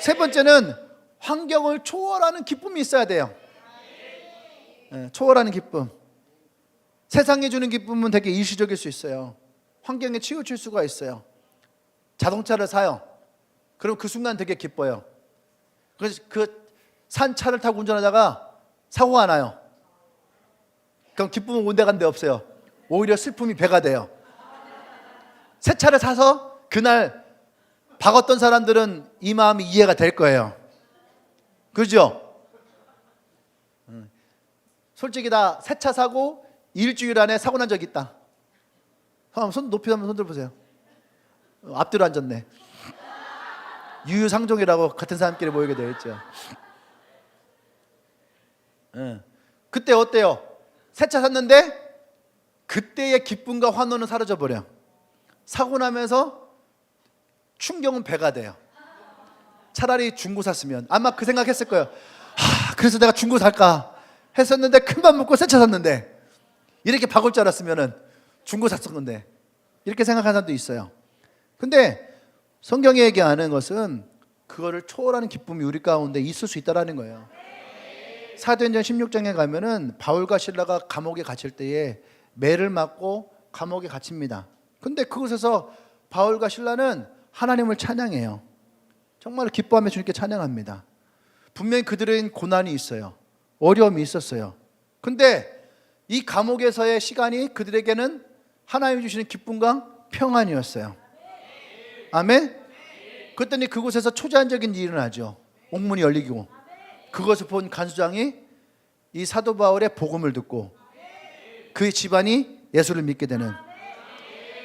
S1: 세 번째는 환경을 초월하는 기쁨이 있어야 돼요. 초월하는 기쁨. 세상이 주는 기쁨은 되게 일시적일 수 있어요. 환경에 치우칠 수가 있어요. 자동차를 사요. 그럼 그 순간 되게 기뻐요. 그래서 그 산 차를 타고 운전하다가 사고가 나요. 그럼 기쁨은 온데간데 없어요. 오히려 슬픔이 배가 돼요. 새 차를 사서 그날 박았던 사람들은 이 마음이 이해가 될 거예요. 그죠? 솔직히 다 새 차 사고 일주일 안에 사고 난 적 있다. 손 높이 한번 손 들어보세요. 앞뒤로 앉았네. 유유상종이라고 같은 사람끼리 모이게 되어 있죠. 그때 어때요? 새 차 샀는데 그때의 기쁨과 환호는 사라져 버려. 사고 나면서 충격은 배가 돼요. 차라리 중고 샀으면 아마 그 생각했을 거예요. 그래서 내가 중고 살까 했었는데 큰맘 먹고 새 차 샀는데, 이렇게 박을 줄 알았으면은 중고 샀었는데, 이렇게 생각하는 사람도 있어요. 근데 성경이 얘기하는 것은 그거를 초월하는 기쁨이 우리 가운데 있을 수 있다라는 거예요. 사도행전 16장에 가면은 바울과 실라가 감옥에 갇힐 때에 매를 맞고 감옥에 갇힙니다. 근데 그곳에서 바울과 실라는 하나님을 찬양해요. 정말 기뻐하며 주님께 찬양합니다. 분명히 그들은 고난이 있어요. 어려움이 있었어요. 근데 이 감옥에서의 시간이 그들에게는 하나님이 주시는 기쁨과 평안이었어요. 아멘? 그랬더니 그곳에서 초자연적인 일이 일어나죠. 옥문이 열리고, 그것을 본 간수장이 이 사도 바울의 복음을 듣고 그 집안이 예수를 믿게 되는.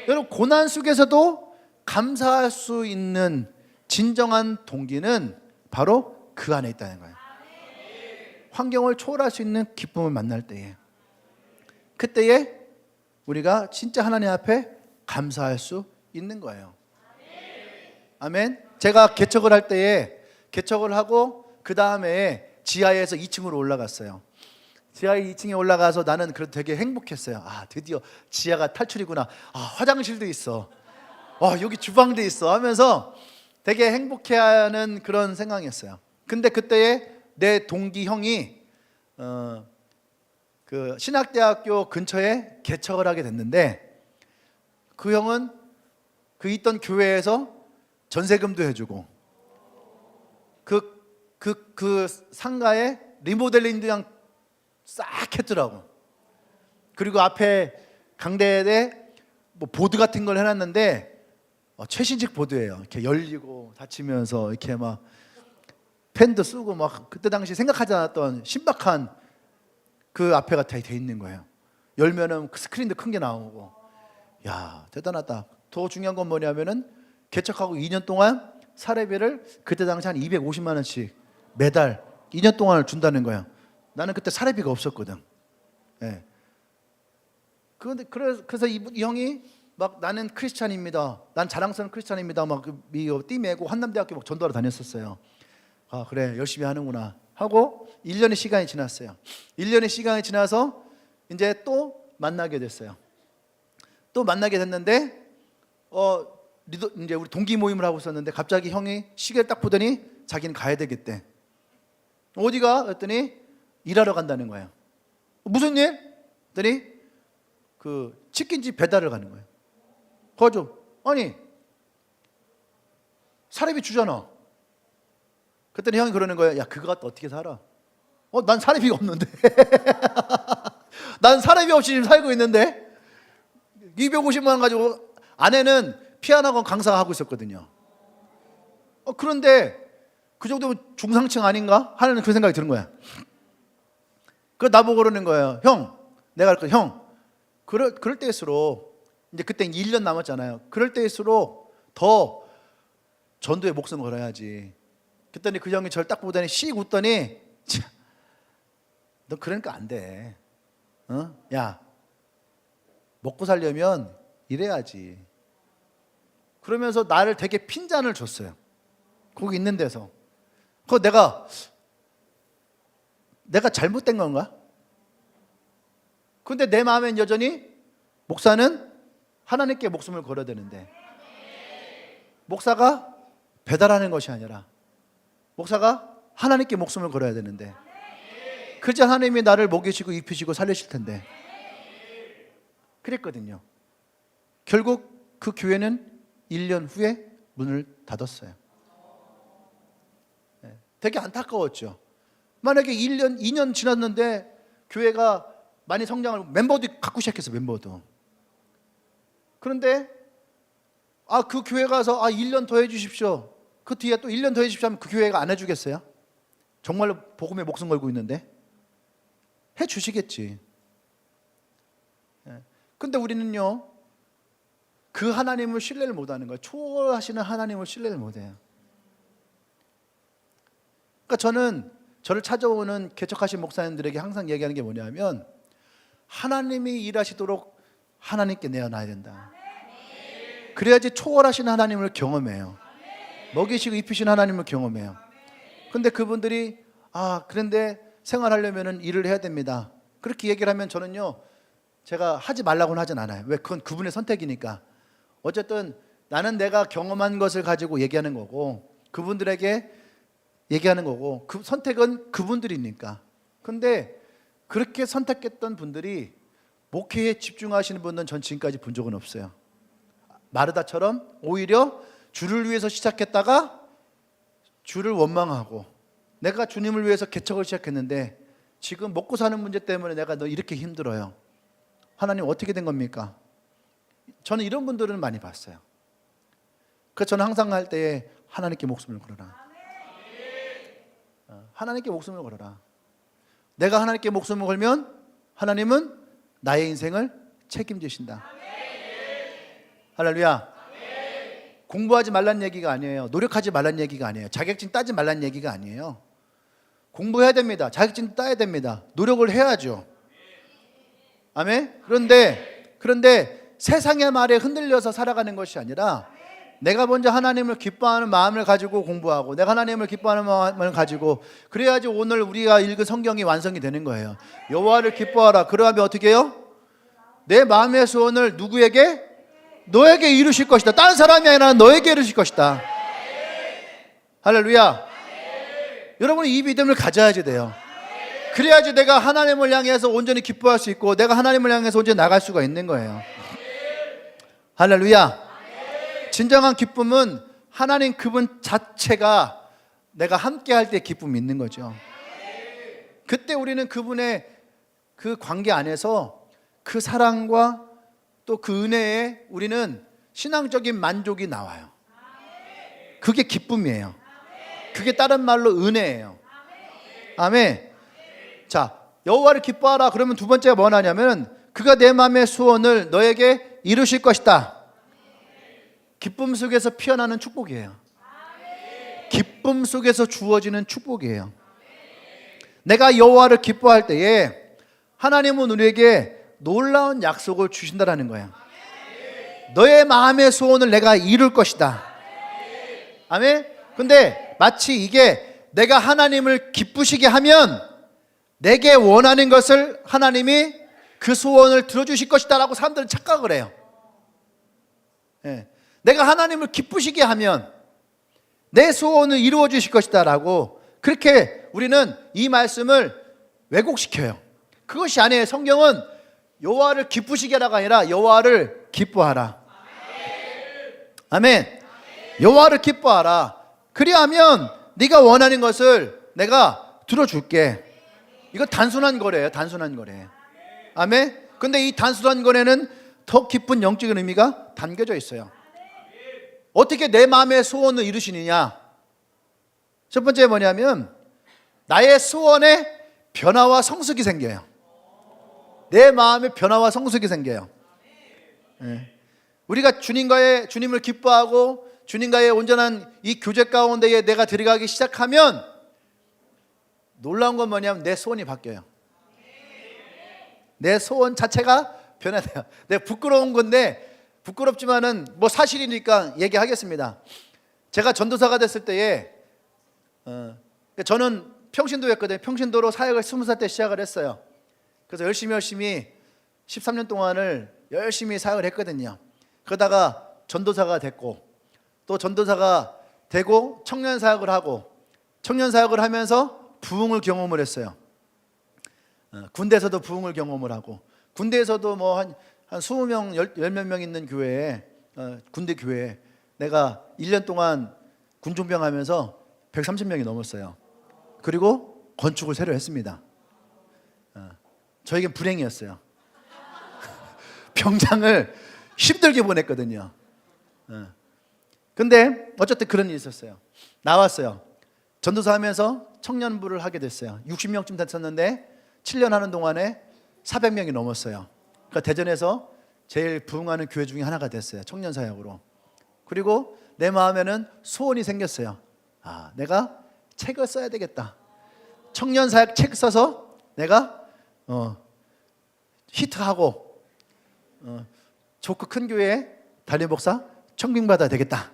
S1: 여러분, 고난 속에서도 감사할 수 있는 진정한 동기는 바로 그 안에 있다는 거예요. 환경을 초월할 수 있는 기쁨을 만날 때에. 그때에 우리가 진짜 하나님 앞에 감사할 수 있는 거예요. 아멘. 제가 개척을 할 때에 개척을 하고 그 다음에 지하에서 2층으로 올라갔어요. 지하에 2층에 올라가서 나는 그래도 되게 행복했어요. 아, 드디어 지하가 탈출이구나. 아, 화장실도 있어. 여기 주방도 있어 하면서 되게 행복해하는 그런 생각이었어요. 근데 그때에 내 동기 형이 그 신학대학교 근처에 개척을 하게 됐는데, 그 형은 그 있던 교회에서 전세금도 해주고 그 상가에 리모델링도 그냥 싹 했더라고. 그리고 앞에 강대에 뭐 보드 같은 걸 해놨는데 최신식 보드예요. 이렇게 열리고 닫히면서 이렇게 막 펜도 쓰고 막 그때 당시 생각하지 않았던 신박한 그 앞에가 다 돼 있는 거예요. 열면은 그 스크린도 큰 게 나오고, 야, 대단하다. 더 중요한 건 뭐냐면은 개척하고 2년 동안 사례비를 그때 당시 한 250만 원씩 매달 2년 동안을 준다는 거예요. 나는 그때 사례비가 없었거든. 예. 그런데 그래서 이 형이 막 나는 크리스찬입니다. 난 자랑스러운 크리스찬입니다. 막 띠 매고 한남대학교 막 전도하러 다녔었어요. 아, 그래, 열심히 하는구나 하고 1년의 시간이 지났어요. 1년의 시간이 지나서 이제 또 만나게 됐어요. 또 만나게 됐는데 이제 우리 동기 모임을 하고 있었는데 갑자기 형이 시계를 딱 보더니 자기는 가야 되겠대. 어디가? 그랬더니 일하러 간다는 거예요. 무슨 일? 그랬더니 그 치킨집 배달을 가는 거예요. 거죠. 아니, 사례비 주잖아. 그랬더니 형이 그러는 거예요. 야, 그거 갖다 어떻게 살아? 난 사례비가 없는데. 난 사례비 없이 지금 살고 있는데 250만 원 가지고. 아내는 피아노 학원 강사하고 있었거든요. 그런데 그 정도면 중상층 아닌가 하는 그 생각이 드는 거야. 그 나보고 그러는 거예요. 형, 내가 형, 그럴 때일수록, 이제 그때 1년 남았잖아요. 그럴 때일수록 더 전도에 목숨 걸어야지. 그랬더니 그 형이 저를 딱 보더니 씩 웃더니, 너 그러니까 안 돼. 야, 먹고 살려면 일해야지. 그러면서 나를 되게 핀잔을 줬어요. 거기 있는 데서. 그거 내가 잘못된 건가? 근데 내 마음엔 여전히 목사는 하나님께 목숨을 걸어야 되는데, 목사가 배달하는 것이 아니라 목사가 하나님께 목숨을 걸어야 되는데, 그저 하나님이 나를 먹이시고 입히시고 살리실 텐데. 그랬거든요. 결국 그 교회는 1년 후에 문을 닫았어요. 되게 안타까웠죠. 만약에 1년, 2년 지났는데 교회가 많이 성장을, 멤버도 갖고 시작했어요. 멤버도. 그런데 그 교회 가서 1년 더 해주십시오. 그 뒤에 또 1년 더 해주십시오 하면 그 교회가 안 해주겠어요? 정말로 복음에 목숨 걸고 있는데 해주시겠지. 근데 우리는요, 그 하나님을 신뢰를 못하는 거예요. 초월하시는 하나님을 신뢰를 못해요. 그러니까 저를 찾아오는 개척하신 목사님들에게 항상 얘기하는 게 뭐냐면, 하나님이 일하시도록 하나님께 내어놔야 된다. 그래야지 초월하신 하나님을 경험해요. 먹이시고 입히신 하나님을 경험해요. 근데 그분들이 그런데 생활하려면 일을 해야 됩니다. 그렇게 얘기를 하면 저는요, 제가 하지 말라고는 하진 않아요. 왜? 그건 그분의 선택이니까. 어쨌든 나는 내가 경험한 것을 가지고 얘기하는 거고, 그분들에게 얘기하는 거고, 그 선택은 그분들이니까. 근데 그렇게 선택했던 분들이 목회에 집중하시는 분은 전 지금까지 본 적은 없어요. 마르다처럼 오히려 주를 위해서 시작했다가 주를 원망하고, 내가 주님을 위해서 개척을 시작했는데 지금 먹고 사는 문제 때문에 내가 너 이렇게 힘들어요. 하나님 어떻게 된 겁니까? 저는 이런 분들은 많이 봤어요. 그래서 저는 항상 할 때에 하나님께 목숨을 걸어라. 하나님께 목숨을 걸어라. 내가 하나님께 목숨을 걸면 하나님은 나의 인생을 책임지신다. 할렐루야. 공부하지 말란 얘기가 아니에요. 노력하지 말란 얘기가 아니에요. 자격증 따지 말란 얘기가 아니에요. 공부해야 됩니다. 자격증 따야 됩니다. 노력을 해야죠. 아멘. 그런데 세상의 말에 흔들려서 살아가는 것이 아니라 내가 먼저 하나님을 기뻐하는 마음을 가지고 공부하고 내가 하나님을 기뻐하는 마음을 가지고 그래야지 오늘 우리가 읽은 성경이 완성이 되는 거예요. 여호와를 기뻐하라. 그러면 어떻게 해요? 내 마음의 소원을 누구에게? 너에게 이루실 것이다. 다른 사람이 아니라 너에게 이루실 것이다. 할렐루야. 여러분이 이 믿음을 가져야지 돼요. 그래야지 내가 하나님을 향해서 온전히 기뻐할 수 있고 내가 하나님을 향해서 온전히 나갈 수가 있는 거예요. 할렐루야. 진정한 기쁨은 하나님 그분 자체가 내가 함께 할 때 기쁨이 있는 거죠. 그때 우리는 그분의 그 관계 안에서 그 사랑과 또 그 은혜에 우리는 신앙적인 만족이 나와요. 그게 기쁨이에요. 그게 다른 말로 은혜예요. 아멘. 자, 여호와를 기뻐하라. 그러면 두 번째가 뭐냐면 그가 내 마음의 소원을 너에게 이루실 것이다. 기쁨 속에서 피어나는 축복이에요. 기쁨 속에서 주어지는 축복이에요. 내가 여호와를 기뻐할 때에 하나님은 우리에게 놀라운 약속을 주신다라는 거예요. 너의 마음의 소원을 내가 이룰 것이다. 아멘. 근데 마치 이게 내가 하나님을 기쁘시게 하면 내게 원하는 것을 하나님이 그 소원을 들어주실 것이다 라고 사람들은 착각을 해요. 예. 내가 하나님을 기쁘시게 하면 내 소원을 이루어 주실 것이다 라고 그렇게 우리는 이 말씀을 왜곡시켜요. 그것이 아니에요. 성경은 여호와를 기쁘시게 하라가 아니라 여호와를 기뻐하라. 아멘. 여호와를 기뻐하라. 그리하면 네가 원하는 것을 내가 들어줄게. 이거 단순한 거래예요. 단순한 거래. 아멘. 근데 이 단순한 거래는 더 깊은 영적인 의미가 담겨져 있어요. 어떻게 내 마음의 소원을 이루시느냐? 첫 번째 뭐냐면 나의 소원에 변화와 성숙이 생겨요. 내 마음에 변화와 성숙이 생겨요. 네. 우리가 주님을 기뻐하고 주님과의 온전한 이 교제 가운데에 내가 들어가기 시작하면 놀라운 건 뭐냐면 내 소원이 바뀌어요. 내 소원 자체가 변화돼요. 내가 부끄러운 건데 부끄럽지만은 뭐 사실이니까 얘기하겠습니다. 제가 전도사가 됐을 때에 저는 평신도였거든요. 평신도로 사역을 20살 때 시작을 했어요. 그래서 열심히 13년 동안을 열심히 사역을 했거든요. 그러다가 전도사가 됐고 또 전도사가 되고 청년 사역을 하고 청년 사역을 하면서 부흥을 경험을 했어요. 군대에서도 부흥을 경험을 하고 군대에서도 뭐 한 20명, 10몇 명 있는 교회에 군대 교회에 내가 1년 동안 군종병 하면서 130명이 넘었어요. 그리고 건축을 새로 했습니다. 저에겐 불행이었어요. 병장을 힘들게 보냈거든요. 근데 어쨌든 그런 일이 있었어요. 나왔어요. 전도사 하면서 청년부를 하게 됐어요. 60명쯤 됐었는데 7년 하는 동안에 400명이 넘었어요. 그러니까 대전에서 제일 부흥하는 교회 중에 하나가 됐어요. 청년 사역으로. 그리고 내 마음에는 소원이 생겼어요. 아, 내가 책을 써야 되겠다. 청년 사역 책 써서 내가 히트하고 좋고 큰 교회에 담임 목사 청빙받아야 되겠다.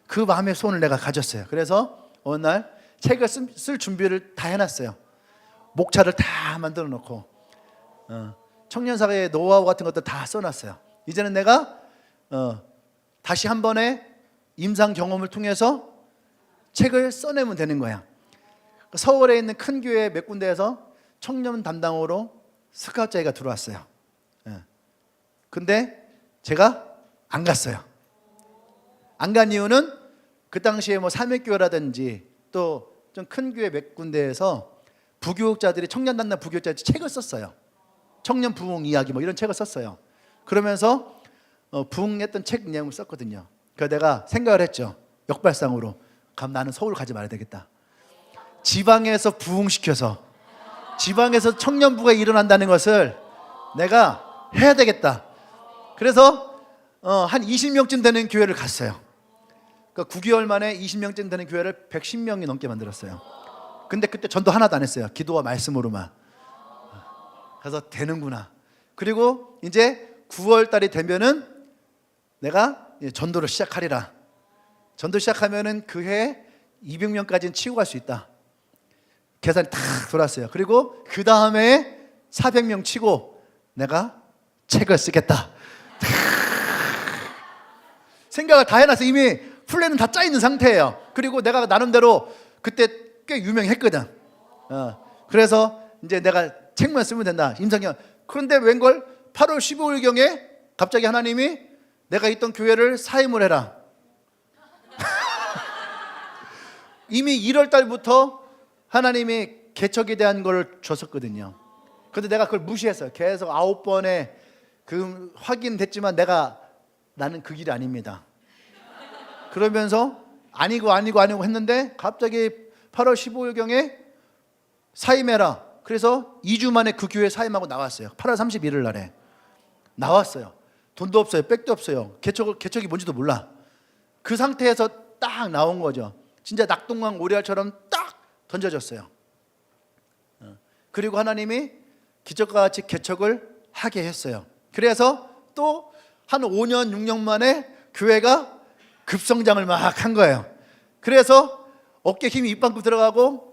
S1: 그 마음의 소원을 내가 가졌어요. 그래서 어느 날 책을 쓸 준비를 다 해놨어요. 목차를 다 만들어 놓고 청년사회의 노하우 같은 것도 다 써놨어요. 이제는 내가 다시 한 번의 임상 경험을 통해서 책을 써내면 되는 거야. 서울에 있는 큰 교회 몇 군데에서 청년 담당으로 스카우트제가 들어왔어요. 근데 제가 안 갔어요. 안 간 이유는 그 당시에 뭐 삼일교회라든지 또 좀 큰 교회 몇 군데에서 부교육자들이 청년 담당 부교육자들이 책을 썼어요. 청년 부흥 이야기 뭐 이런 책을 썼어요. 그러면서 부흥했던 책 내용을 썼거든요. 그래서 내가 생각을 했죠. 역발상으로 그럼 나는 서울 가지 말아야 되겠다. 지방에서 부흥시켜서 지방에서 청년부가 일어난다는 것을 내가 해야 되겠다. 그래서 한 20명쯤 되는 교회를 갔어요. 그러니까 9개월 만에 20명쯤 되는 교회를 110명이 넘게 만들었어요. 근데 그때 전도 하나도 안 했어요. 기도와 말씀으로만. 그래서 되는구나. 그리고 이제 9월 달이 되면은 내가 전도를 시작하리라. 전도 시작하면은 그 해 200명까지는 치고 갈 수 있다. 계산이 탁 돌았어요. 그리고 그 다음에 400명 치고 내가 책을 쓰겠다. 생각을 다 해놨어. 이미 플랜은 다 짜있는 상태예요. 그리고 내가 나름대로 그때 꽤 유명했거든. 그래서 이제 내가 책만 쓰면 된다. 임성경. 그런데 웬걸 8월 15일경에 갑자기 하나님이 내가 있던 교회를 사임을 해라. 이미 1월 달부터 하나님이 개척에 대한 걸 줬었거든요. 근데 내가 그걸 무시했어요. 계속 9번에 그 확인됐지만 나는 그 길이 아닙니다. 그러면서 아니고 했는데 갑자기 8월 15일경에 사임해라. 그래서 2주 만에 그 교회 사임하고 나왔어요. 8월 31일 날에 나왔어요. 돈도 없어요. 백도 없어요. 개척이 뭔지도 몰라. 그 상태에서 딱 나온 거죠. 진짜 낙동강 오리알처럼 딱 던져졌어요. 그리고 하나님이 기적과 같이 개척을 하게 했어요. 그래서 또 한 5년 6년 만에 교회가 급성장을 막 한 거예요. 그래서 어깨 힘이 입방구 들어가고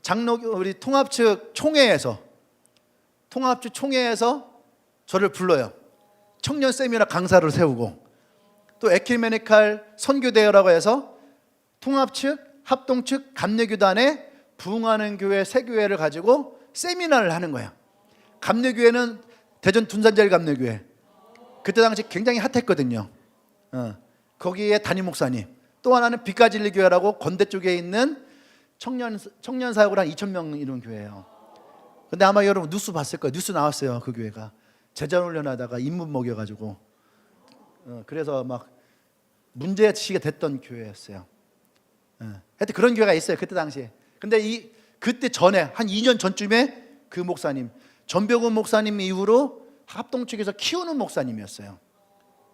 S1: 장로 우리 통합측 총회에서 저를 불러요. 청년 세미나 강사를 세우고 또 에큐메니칼 선교대회라고 해서 통합측, 합동측, 감리교단에 부흥하는 교회 세 교회를 가지고 세미나를 하는 거예요. 감리교회는 대전 둔산제일 감리교회. 그때 당시 굉장히 핫했거든요. 거기에 담임 목사님. 또 하나는 빛가진리 교회라고 건대 쪽에 있는 청년 사역을 한 2,000명 이룬 교회예요. 근데 아마 여러분 뉴스 봤을 거예요. 뉴스 나왔어요. 그 교회가 제자 훈련하다가 인문 먹여가지고 그래서 막 문제시가 됐던 교회였어요. 하여튼 그런 교회가 있어요. 그때 당시에. 근데 그때 전에 한 2년 전쯤에 그 목사님 전병훈 목사님 이후로 합동측에서 키우는 목사님이었어요.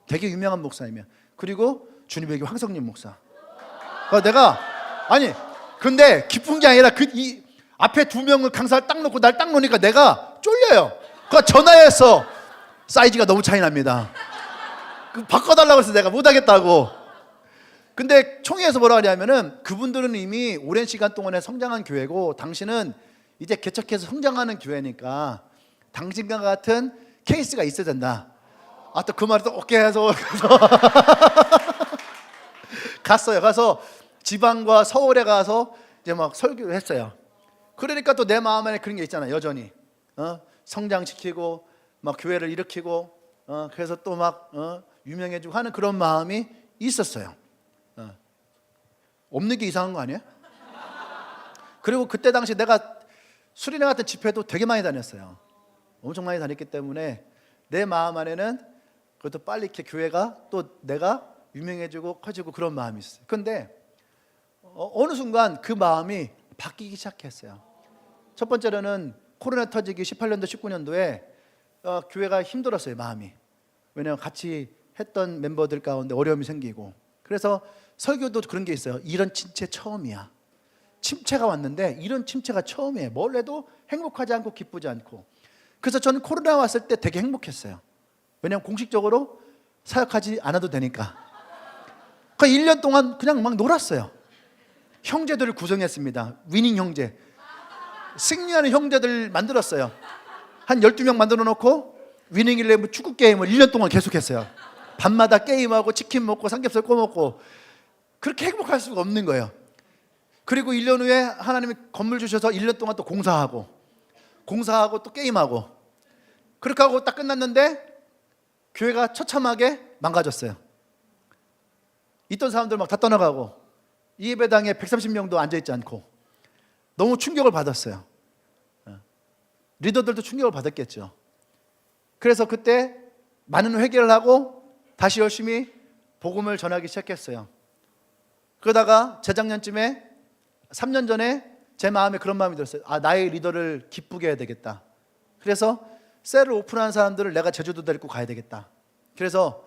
S1: 되게 유명한 목사님이야. 그리고 주님의 교회 황성림 목사. 내가 근데 기쁜 게 아니라 이 앞에 두 명을 강사를 딱 놓고 날 딱 놓으니까 내가 쫄려요. 전화해서 사이즈가 너무 차이 납니다. 바꿔달라고 해서 내가 못하겠다고. 근데 총회에서 뭐라 하냐면은 그분들은 이미 오랜 시간 동안에 성장한 교회고 당신은 이제 개척해서 성장하는 교회니까 당신과 같은 케이스가 있어야 된다. 또 그 말을 또 오케이 해서 갔어요. 가서 지방과 서울에 가서 이제 막 설교를 했어요. 그러니까 또 내 마음 안에 그런 게 있잖아요. 여전히 성장시키고 막 교회를 일으키고 그래서 또 막 유명해지고 하는 그런 마음이 있었어요. 없는 게 이상한 거 아니에요? 그리고 그때 당시 내가 수련회 같은 집회도 되게 많이 다녔어요. 엄청 많이 다녔기 때문에 내 마음 안에는 그것도 빨리 이렇게 교회가 또 내가 유명해지고 커지고 그런 마음이 있어요. 그런데 어느 순간 그 마음이 바뀌기 시작했어요. 첫 번째로는 코로나 터지기 18년도 19년도에 교회가 힘들었어요. 마음이. 왜냐하면 같이 했던 멤버들 가운데 어려움이 생기고 그래서 설교도 그런 게 있어요. 이런 침체 처음이야. 침체가 왔는데 이런 침체가 처음이에요. 뭘 해도 행복하지 않고 기쁘지 않고. 그래서 저는 코로나 왔을 때 되게 행복했어요. 왜냐하면 공식적으로 사역하지 않아도 되니까. 그 1년 동안 그냥 막 놀았어요. 형제들을 구성했습니다. 위닝 형제. 승리하는 형제들 만들었어요. 한 12명 만들어 놓고 위닝 11 축구 게임을 1년 동안 계속했어요. 밤마다 게임하고 치킨 먹고 삼겹살 구워 먹고 그렇게 행복할 수가 없는 거예요. 그리고 1년 후에 하나님이 건물 주셔서 1년 동안 또 공사하고 또 게임하고 그렇게 하고 딱 끝났는데 교회가 처참하게 망가졌어요. 있던 사람들 막 다 떠나가고 이 예배당에 130명도 앉아있지 않고 너무 충격을 받았어요. 리더들도 충격을 받았겠죠. 그래서 그때 많은 회개를 하고 다시 열심히 복음을 전하기 시작했어요. 그러다가 재작년쯤에 3년 전에 제 마음에 그런 마음이 들었어요. 나의 리더를 기쁘게 해야 되겠다. 그래서 셀을 오픈한 사람들을 내가 제주도 데리고 가야 되겠다. 그래서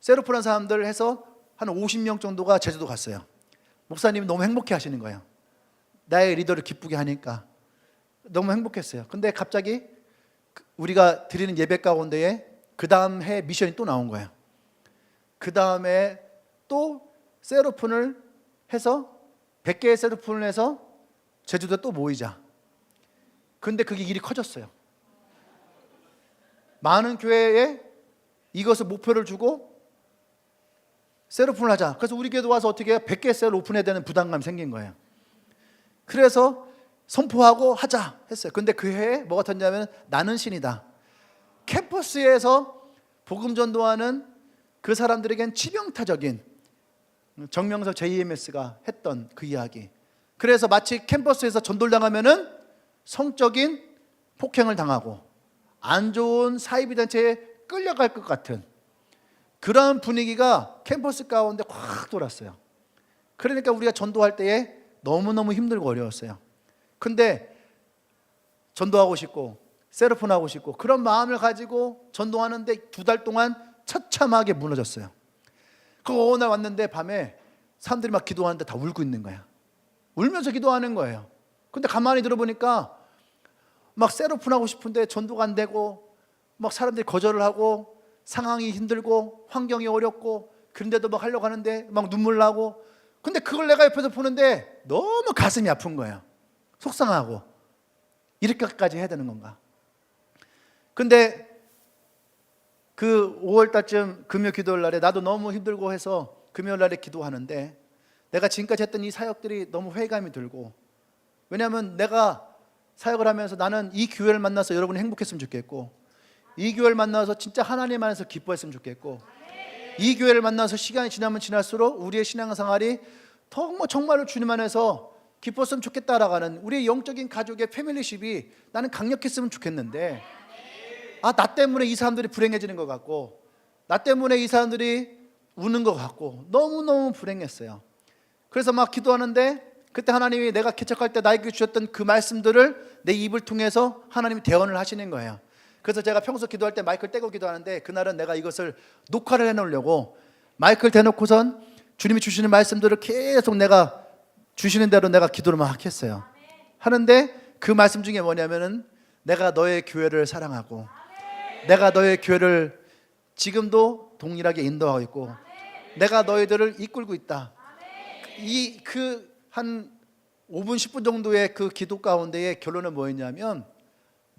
S1: 셀 오픈한 사람들 해서 한 50명 정도가 제주도 갔어요. 목사님이 너무 행복해 하시는 거예요. 나의 리더를 기쁘게 하니까 너무 행복했어요. 근데 갑자기 우리가 드리는 예배 가운데에 그 다음 해 미션이 또 나온 거예요. 그 다음에 또 세로폰을 해서 100개의 세로폰을 해서 제주도에 또 모이자. 근데 그게 일이 커졌어요. 많은 교회에 이것을 목표를 주고 세로폰을 하자. 그래서 우리 교회도 와서 어떻게 해요? 100개 셀 오픈해야 되는 부담감이 생긴 거예요. 그래서 선포하고 하자 했어요. 근데 그 해에 뭐가 떴냐면 나는 신이다. 캠퍼스에서 복음 전도하는 그 사람들에겐 치명타적인 정명석 JMS가 했던 그 이야기. 그래서 마치 캠퍼스에서 전도당하면은 성적인 폭행을 당하고 안 좋은 사이비 단체에 끌려갈 것 같은 그런 분위기가 캠퍼스 가운데 확 돌았어요. 그러니까 우리가 전도할 때에 너무너무 힘들고 어려웠어요. 근데 전도하고 싶고 세로폰 하고 싶고 그런 마음을 가지고 전도하는데 2달 동안 처참하게 무너졌어요. 그 어느 날 왔는데 밤에 사람들이 막 기도하는데 다 울고 있는 거야. 울면서 기도하는 거예요. 근데 가만히 들어보니까 막 세로폰 하고 싶은데 전도가 안 되고 막 사람들이 거절을 하고 상황이 힘들고 환경이 어렵고 그런데도 막 하려고 하는데 막 눈물 나고 근데 그걸 내가 옆에서 보는데 너무 가슴이 아픈 거예요. 속상하고 이렇게까지 해야 되는 건가. 근데 그 5월 달쯤 금요 기도일 날에 나도 너무 힘들고 해서 금요일 날에 기도하는데 내가 지금까지 했던 이 사역들이 너무 회의감이 들고 왜냐하면 내가 사역을 하면서 나는 이 교회를 만나서 여러분이 행복했으면 좋겠고 이 교회를 만나서 진짜 하나님 안에서 기뻐했으면 좋겠고 이 교회를 만나서 시간이 지나면 지날수록 우리의 신앙생활이 정말로 주님 안에서 기뻤으면 좋겠다라고 하는 우리의 영적인 가족의 패밀리십이 나는 강력했으면 좋겠는데 나 때문에 이 사람들이 불행해지는 것 같고 나 때문에 이 사람들이 우는 것 같고 너무너무 불행했어요. 그래서 막 기도하는데 그때 하나님이 내가 개척할 때 나에게 주셨던 그 말씀들을 내 입을 통해서 하나님이 대언을 하시는 거예요. 그래서 제가 평소 기도할 때 마이크를 떼고 기도하는데 그날은 내가 이것을 녹화를 해놓으려고 마이크를 대놓고선 주님이 주시는 말씀들을 계속 내가 주시는 대로 내가 기도를 막 했어요. 하는데 그 말씀 중에 뭐냐면은 내가 너의 교회를 사랑하고 내가 너의 교회를 지금도 동일하게 인도하고 있고 내가 너희들을 이끌고 있다. 이 그 한 5분 10분 정도의 그 기도 가운데의 결론은 뭐였냐면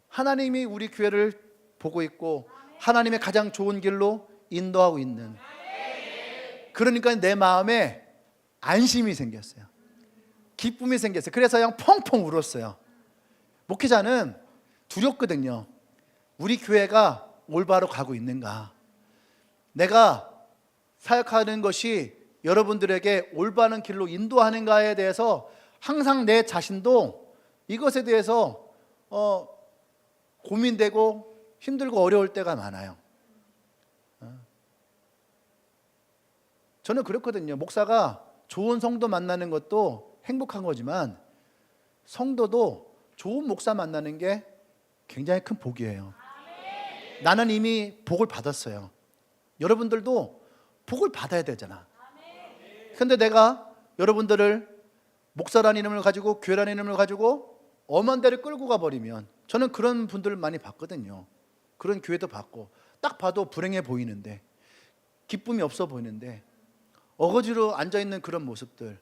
S1: 하나님이 우리 교회를 보고 있고 하나님의 가장 좋은 길로 인도하고 있는 그러니까 내 마음에 안심이 생겼어요. 기쁨이 생겼어요. 그래서 그냥 펑펑 울었어요. 목회자는 두렵거든요. 우리 교회가 올바로 가고 있는가? 내가 사역하는 것이 여러분들에게 올바른 길로 인도하는가에 대해서 항상 내 자신도 이것에 대해서 고민되고 힘들고 어려울 때가 많아요. 저는 그렇거든요. 목사가 좋은 성도 만나는 것도 행복한 거지만 성도도 좋은 목사 만나는 게 굉장히 큰 복이에요. 나는 이미 복을 받았어요. 여러분들도 복을 받아야 되잖아. 근데 내가 여러분들을 목사라는 이름을 가지고 교회라는 이름을 가지고 엄한 데를 끌고 가버리면 저는 그런 분들을 많이 봤거든요. 그런 교회도 봤고 딱 봐도 불행해 보이는데 기쁨이 없어 보이는데 어거지로 앉아있는 그런 모습들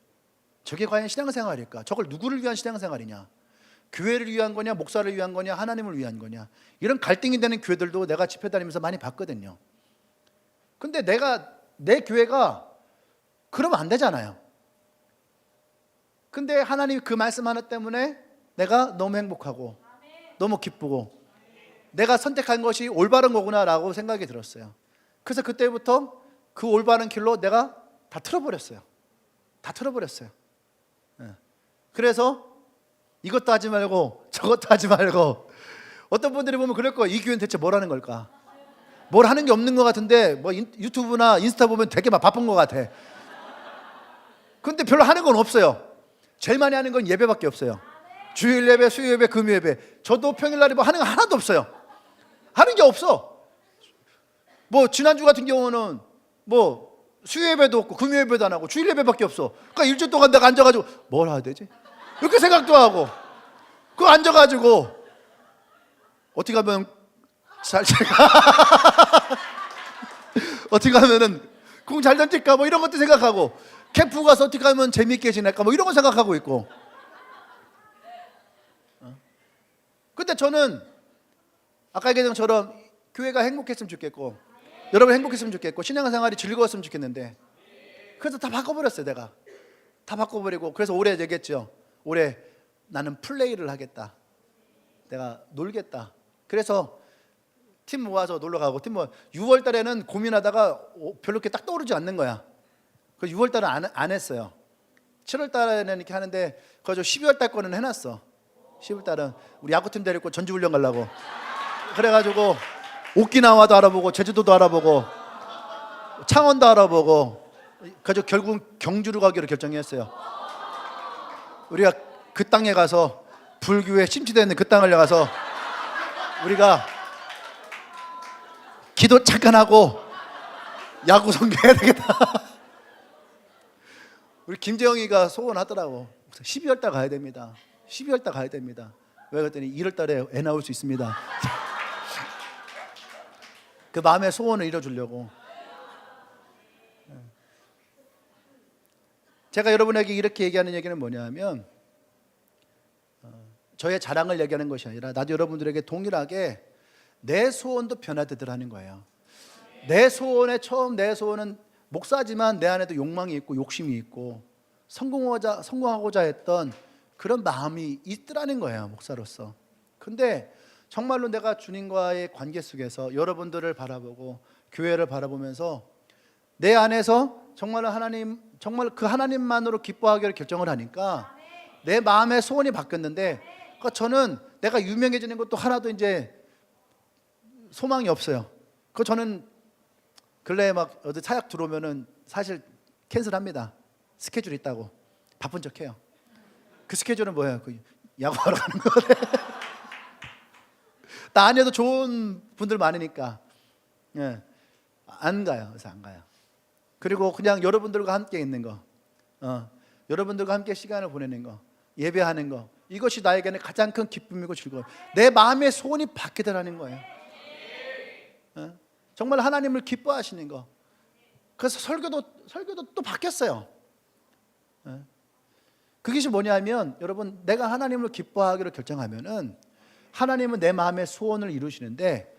S1: 저게 과연 신앙생활일까? 저걸 누구를 위한 신앙생활이냐? 교회를 위한 거냐? 목사를 위한 거냐? 하나님을 위한 거냐? 이런 갈등이 되는 교회들도 내가 집회 다니면서 많이 봤거든요. 근데 내 교회가 그러면 안 되잖아요. 근데 하나님이 그 말씀 하나 때문에 내가 너무 행복하고 너무 기쁘고 내가 선택한 것이 올바른 거구나 라고 생각이 들었어요. 그래서 그때부터 그 올바른 길로 내가 다 틀어버렸어요. 다 틀어버렸어요. 그래서 이것도 하지 말고 저것도 하지 말고 어떤 분들이 보면 그럴 거예요. 이 교회는 대체 뭘 하는 걸까? 뭘 하는 게 없는 것 같은데 뭐 유튜브나 인스타 보면 되게 막 바쁜 것 같아. 근데 별로 하는 건 없어요. 제일 많이 하는 건 예배밖에 없어요. 주일 예배, 수요 예배, 금요 예배. 저도 평일날에 뭐 하는 거 하나도 없어요. 하는 게 없어. 뭐 지난주 같은 경우는 뭐 수요 예배도 없고 금요 예배도 안 하고 주일 예배밖에 없어. 그러니까 일주일 동안 내가 앉아가지고 뭘 해야 되지? 이렇게 생각도 하고 그 앉아가지고 어떻게 하면 잘 제가 어떻게 하면은 공 잘 던질까 뭐 이런 것도 생각하고, 캠프 가서 어떻게 하면 재미있게 지낼까 뭐 이런 거 생각하고 있고. 근데 저는 아까 얘기한 것처럼 교회가 행복했으면 좋겠고, 여러분 행복했으면 좋겠고, 신앙생활이 즐거웠으면 좋겠는데, 그래서 다 바꿔버렸어요. 내가 다 바꿔버리고, 그래서 올해 얘기했죠. 올해 나는 플레이를 하겠다, 내가 놀겠다. 그래서 팀 모아서 놀러 가고, 팀 모아 6월 달에는 고민하다가 별로 이렇게 딱 떠오르지 않는 거야. 그 6월 달은 안 했어요. 7월 달에는 이렇게 하는데, 그저 12월 달 거는 해놨어. 12월 달은 우리 야구팀 데리고 전주훈련 가려고. 그래가지고 오키나와도 알아보고, 제주도도 알아보고, 창원도 알아보고, 그래서 결국 경주로 가기로 결정했어요. 우리가 그 땅에 가서, 불교에 심취되어 있는 그 땅을 가서 우리가 기도 잠깐 하고 야구 선교해야 되겠다. 우리 김재영이가 소원하더라고. 12월 달 가야 됩니다. 12월 달 가야 됩니다. 왜 그랬더니 1월 달에 애 나올 수 있습니다. 그 마음의 소원을 이뤄주려고. 제가 여러분에게 이렇게 얘기하는 얘기는 뭐냐면, 저의 자랑을 얘기하는 것이 아니라 나도 여러분들에게 동일하게 내 소원도 변화되더라는 거예요. 내 소원은 목사지만 내 안에도 욕망이 있고 욕심이 있고 성공하고자 했던 그런 마음이 있더라는 거예요, 목사로서. 근데 정말로 내가 주님과의 관계 속에서 여러분들을 바라보고 교회를 바라보면서 내 안에서 정말 그 하나님만으로 기뻐하기를 결정을 하니까 내 마음의 소원이 바뀌었는데, 그러니까 저는 내가 유명해지는 것도 하나도 이제 소망이 없어요. 그 저는 근래에 막 어디 사약 들어오면은 사실 캔슬합니다. 스케줄 있다고 바쁜 척해요. 그 스케줄은 뭐예요? 그 야구하러 가는 거래. 나 아니어도 좋은 분들 많으니까, 예, 안 가요. 그래서 안 가요. 그리고 그냥 여러분들과 함께 있는 거, 여러분들과 함께 시간을 보내는 거, 예배하는 거, 이것이 나에게는 가장 큰 기쁨이고 즐거워요. 내 마음의 소원이 바뀌더라는 거예요. 정말 하나님을 기뻐하시는 거. 그래서 설교도 또 바뀌었어요. 그것이 뭐냐면, 여러분, 내가 하나님을 기뻐하기로 결정하면은 하나님은 내 마음의 소원을 이루시는데,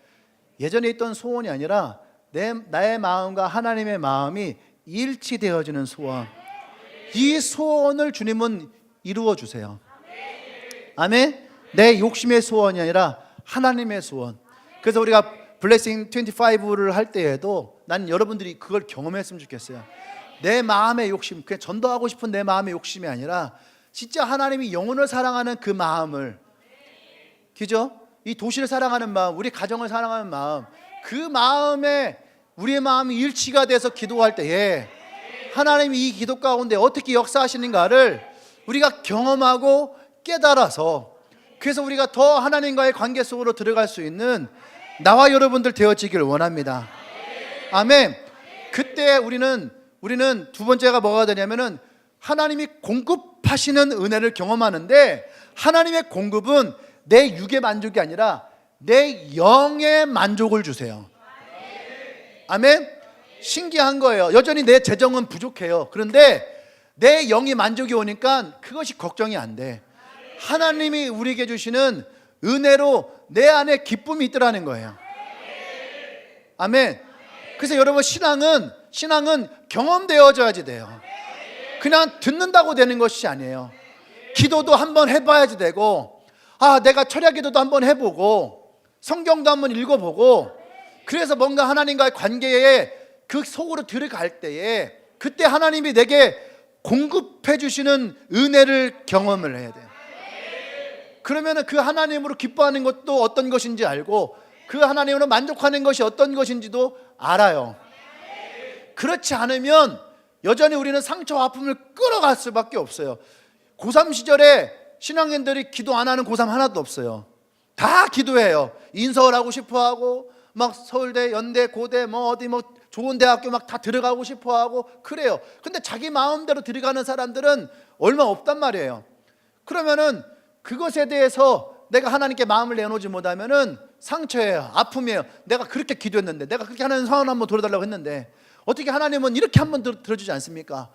S1: 예전에 있던 소원이 아니라 나의 마음과 하나님의 마음이 일치되어지는 소원, 이 소원을 주님은 이루어 주세요. 아멘. 내 욕심의 소원이 아니라 하나님의 소원. 그래서 우리가 블레싱 25를 할 때에도 난 여러분들이 그걸 경험했으면 좋겠어요. 내 마음의 욕심, 그냥 전도하고 싶은 내 마음의 욕심이 아니라 진짜 하나님이 영혼을 사랑하는 그 마음을, 그죠? 이 도시를 사랑하는 마음, 우리 가정을 사랑하는 마음, 그 마음에 우리의 마음이 일치가 돼서 기도할 때에 하나님이 이 기도 가운데 어떻게 역사하시는가를 우리가 경험하고 깨달아서, 그래서 우리가 더 하나님과의 관계 속으로 들어갈 수 있는 나와 여러분들 되어지길 원합니다. 아멘. 그때 우리는 두 번째가 뭐가 되냐면은 하나님이 공급하시는 은혜를 경험하는데, 하나님의 공급은 내 육의 만족이 아니라 내 영의 만족을 주세요. 아멘. 신기한 거예요. 여전히 내 재정은 부족해요. 그런데 내 영이 만족이 오니까 그것이 걱정이 안 돼. 하나님이 우리에게 주시는 은혜로 내 안에 기쁨이 있더라는 거예요. 아멘. 그래서 여러분, 신앙은 경험되어져야지 돼요. 그냥 듣는다고 되는 것이 아니에요. 기도도 한번 해봐야지 되고, 내가 철야 기도도 한번 해보고, 성경도 한번 읽어보고, 그래서 뭔가 하나님과의 관계에 그 속으로 들어갈 때에 그때 하나님이 내게 공급해 주시는 은혜를 경험을 해야 돼요. 그러면 그 하나님으로 기뻐하는 것도 어떤 것인지 알고, 그 하나님으로 만족하는 것이 어떤 것인지도 알아요. 그렇지 않으면 여전히 우리는 상처와 아픔을 끌어갈 수밖에 없어요. 고3 시절에 신앙인들이 기도 안 하는 고3 하나도 없어요. 다 기도해요. 인서울 하고 싶어하고, 막 서울대, 연대, 고대, 어디 좋은 대학교 막 다 들어가고 싶어하고 그래요. 근데 자기 마음대로 들어가는 사람들은 얼마 없단 말이에요. 그러면은 그것에 대해서 내가 하나님께 마음을 내놓지 못하면은 상처예요. 아픔이에요. 내가 그렇게 기도했는데, 내가 그렇게 하나님 상황을 한번 돌아달라고 했는데 어떻게 하나님은 이렇게 한번 들어주지 않습니까?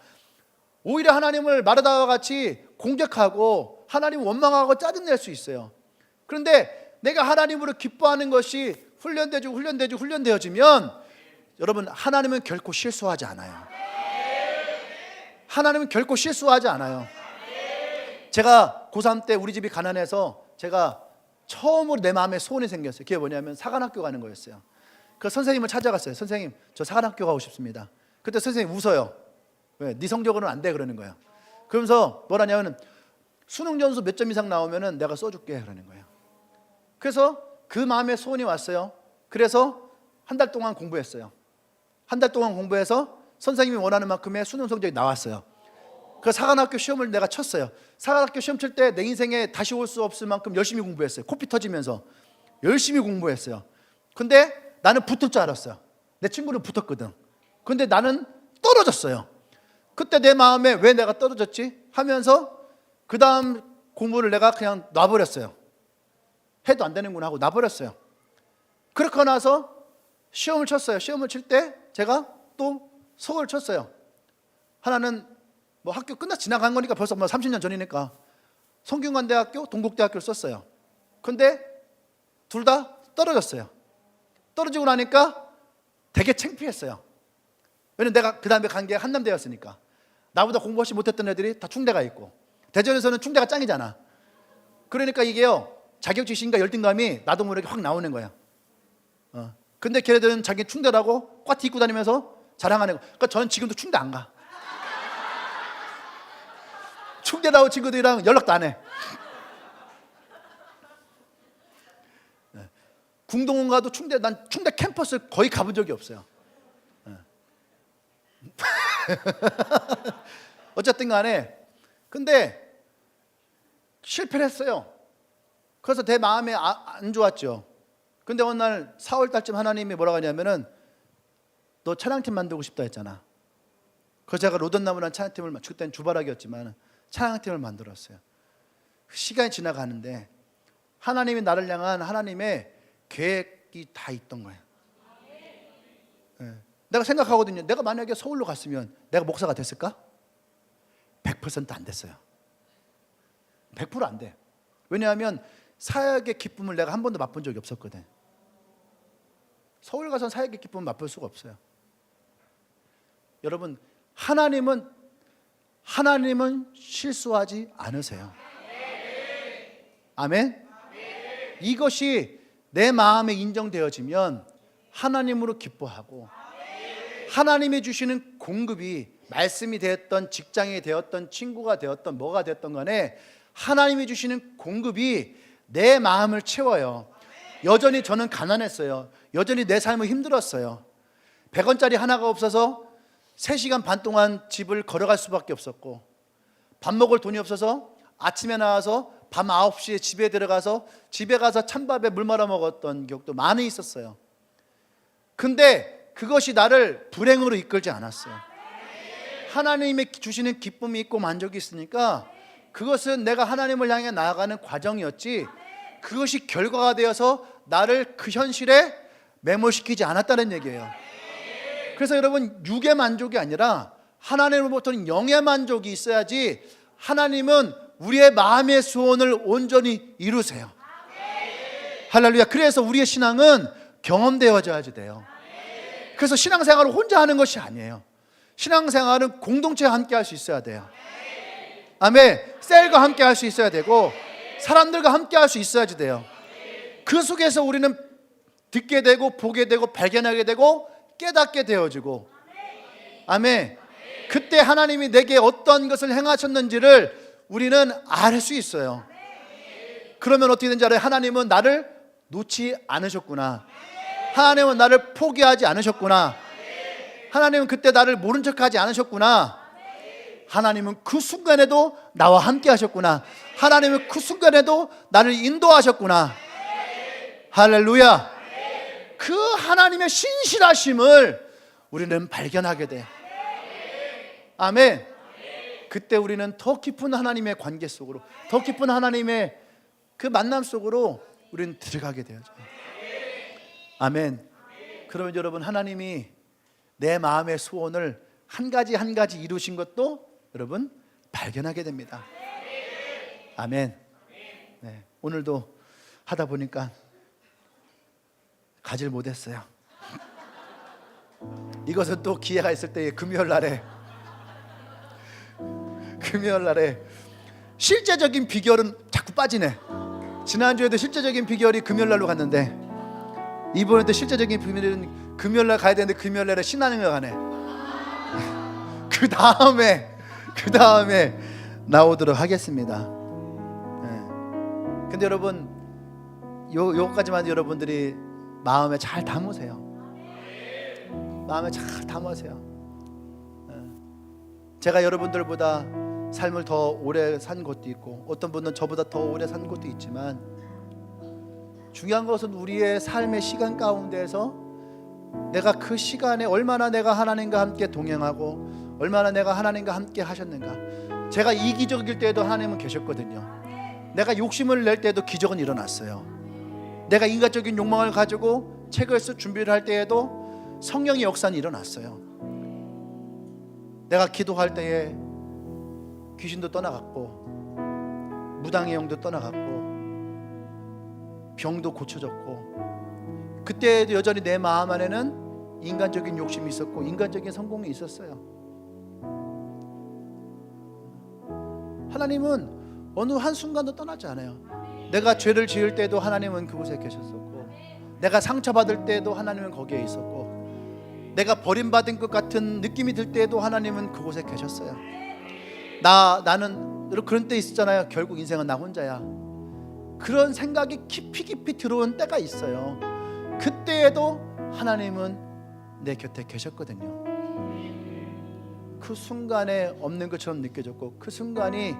S1: 오히려 하나님을 마르다와 같이 공격하고 하나님 원망하고 짜증낼 수 있어요. 그런데 내가 하나님으로 기뻐하는 것이 훈련되어지면 여러분, 하나님은 결코 실수하지 않아요. 하나님은 결코 실수하지 않아요. 제가 고3 때 우리 집이 가난해서 제가 처음으로 내 마음에 소원이 생겼어요. 그게 뭐냐면 사관학교 가는 거였어요. 그 선생님을 찾아갔어요. 선생님, 저 사관학교 가고 싶습니다. 그때 선생님이 웃어요. 왜? 네 성적으로는 안 돼, 그러는 거예요. 그러면서 뭐라냐면 수능 점수 몇 점 이상 나오면은 내가 써줄게, 그러는 거예요. 그래서 그 마음에 소원이 왔어요. 그래서 한 달 동안 공부했어요. 한 달 동안 공부해서 선생님이 원하는 만큼의 수능 성적이 나왔어요. 그 사관학교 시험을 내가 쳤어요. 사관학교 시험 칠 때 내 인생에 다시 올 수 없을 만큼 열심히 공부했어요. 코피 터지면서 열심히 공부했어요. 근데 나는 붙을 줄 알았어요. 내 친구는 붙었거든. 근데 나는 떨어졌어요. 그때 내 마음에 왜 내가 떨어졌지? 하면서 그 다음 공부를 내가 그냥 놔버렸어요. 해도 안 되는구나 하고 놔버렸어요. 그렇게 나서 시험을 쳤어요. 시험을 칠 때 제가 또 서울을 쳤어요. 하나는 뭐 학교 끝나 지나간 거니까 벌써 뭐 30년 전이니까 성균관대학교, 동국대학교를 썼어요. 근데 둘 다 떨어졌어요. 떨어지고 나니까 되게 창피했어요. 왜냐면 내가 그 다음에 간 게 한남대였으니까. 나보다 공부 훨씬 못했던 애들이 다 충대가 있고, 대전에서는 충대가 짱이잖아. 그러니까 이게요, 자격지심과 열등감이 나도 모르게 확 나오는 거야. 근데 걔네들은 자기 충대라고 꽈티 입고 다니면서 자랑하는 거. 그러니까 저는 지금도 충대 안 가. 충대 나온 친구들이랑 연락도 안 해. 궁동원 가도 난 충대 캠퍼스 거의 가본 적이 없어요. 어쨌든 간에 근데 실패를 했어요. 그래서 내 마음에 안 좋았죠. 근데 어느 날 4월 달쯤 하나님이 뭐라고 하냐면은 너 찬양팀 만들고 싶다 했잖아. 그래서 제가 로던나무라는 찬양팀을, 그때는 주바락이었지만 찬양팀을 만들었어요. 시간이 지나가는데 하나님이 나를 향한 하나님의 계획이 다 있던 거예요. 내가 생각하거든요. 내가 만약에 서울로 갔으면 내가 목사가 됐을까? 100% 안 됐어요. 100% 안 돼. 왜냐하면 사역의 기쁨을 내가 한 번도 맛본 적이 없었거든. 서울 가서 사역의 기쁨을 맛볼 수가 없어요. 여러분, 하나님은 실수하지 않으세요. 아멘? 이것이 내 마음에 인정되어지면 하나님으로 기뻐하고, 하나님이 주시는 공급이 말씀이 되었던, 직장이 되었던, 친구가 되었던, 뭐가 되었던 간에 하나님이 주시는 공급이 내 마음을 채워요. 여전히 저는 가난했어요. 여전히 내 삶은 힘들었어요. 100원짜리 하나가 없어서 3시간 반 동안 집을 걸어갈 수밖에 없었고, 밥 먹을 돈이 없어서 아침에 나와서 밤 9시에 집에 들어가서 집에 가서 찬밥에 물 말아 먹었던 기억도 많이 있었어요. 근데 그것이 나를 불행으로 이끌지 않았어요. 하나님이 주시는 기쁨이 있고 만족이 있으니까 그것은 내가 하나님을 향해 나아가는 과정이었지, 그것이 결과가 되어서 나를 그 현실에 매몰시키지 않았다는 얘기예요. 그래서 여러분, 육의 만족이 아니라 하나님으로부터는 영의 만족이 있어야지 하나님은 우리의 마음의 소원을 온전히 이루세요. 할렐루야. 그래서 우리의 신앙은 경험되어져야지 돼요. 그래서 신앙생활을 혼자 하는 것이 아니에요. 신앙생활은 공동체와 함께 할 수 있어야 돼요. 아멘. 셀과 함께 할 수 있어야 되고, 사람들과 함께 할 수 있어야지 돼요. 그 속에서 우리는 듣게 되고 보게 되고 발견하게 되고 깨닫게 되어지고, 아멘. 그때 하나님이 내게 어떤 것을 행하셨는지를 우리는 알 수 있어요. 그러면 어떻게 되는지 알아요? 하나님은 나를 놓지 않으셨구나. 하나님은 나를 포기하지 않으셨구나. 하나님은 그때 나를 모른 척하지 않으셨구나. 하나님은 그 순간에도 나와 함께 하셨구나. 하나님은 그 순간에도 나를 인도하셨구나. 할렐루야. 그 하나님의 신실하심을 우리는 발견하게 돼. 아멘. 그때 우리는 더 깊은 하나님의 관계 속으로, 더 깊은 하나님의 그 만남 속으로 우리는 들어가게 되어져. 아멘. 그러면 여러분, 하나님이 내 마음의 소원을 한 가지 한 가지 이루신 것도 여러분 발견하게 됩니다. 아멘. 네, 오늘도 하다 보니까 가지를 못했어요. 이것은 또 기회가 있을 때 금요일 날에 실제적인 비결은 자꾸 빠지네. 지난주에도 실제적인 비결이 금요일 날로 갔는데 이번에도 실제적인 비밀은 금요일 날 가야 되는데 금요일 날에 신나는 가네. 그 다음에 나오도록 하겠습니다. 네. 근데 여러분, 요거까지만 여러분들이 마음에 잘 담으세요. 마음에 잘 담으세요. 네. 제가 여러분들보다 삶을 더 오래 산 것도 있고 어떤 분은 저보다 더 오래 산 것도 있지만 중요한 것은 우리의 삶의 시간 가운데에서 내가 그 시간에 얼마나 내가 하나님과 함께 동행하고 얼마나 내가 하나님과 함께 하셨는가. 제가 이기적일 때도 하나님은 계셨거든요. 내가 욕심을 낼 때도 기적은 일어났어요. 내가 인간적인 욕망을 가지고 책을 쓸 준비를 할 때에도 성령의 역사는 일어났어요. 내가 기도할 때에 귀신도 떠나갔고 무당의 영도 떠나갔고 병도 고쳐졌고, 그때에도 여전히 내 마음 안에는 인간적인 욕심이 있었고 인간적인 성공이 있었어요. 하나님은 어느 한순간도 떠나지 않아요. 내가 죄를 지을 때도 하나님은 그곳에 계셨었고, 내가 상처받을 때도 하나님은 거기에 있었고, 내가 버림받은 것 같은 느낌이 들 때도 하나님은 그곳에 계셨어요. 나는 그런 때 있었잖아요. 결국 인생은 나 혼자야. 그런 생각이 깊이 들어온 때가 있어요. 그때에도 하나님은 내 곁에 계셨거든요. 그 순간에 없는 것처럼 느껴졌고 그 순간이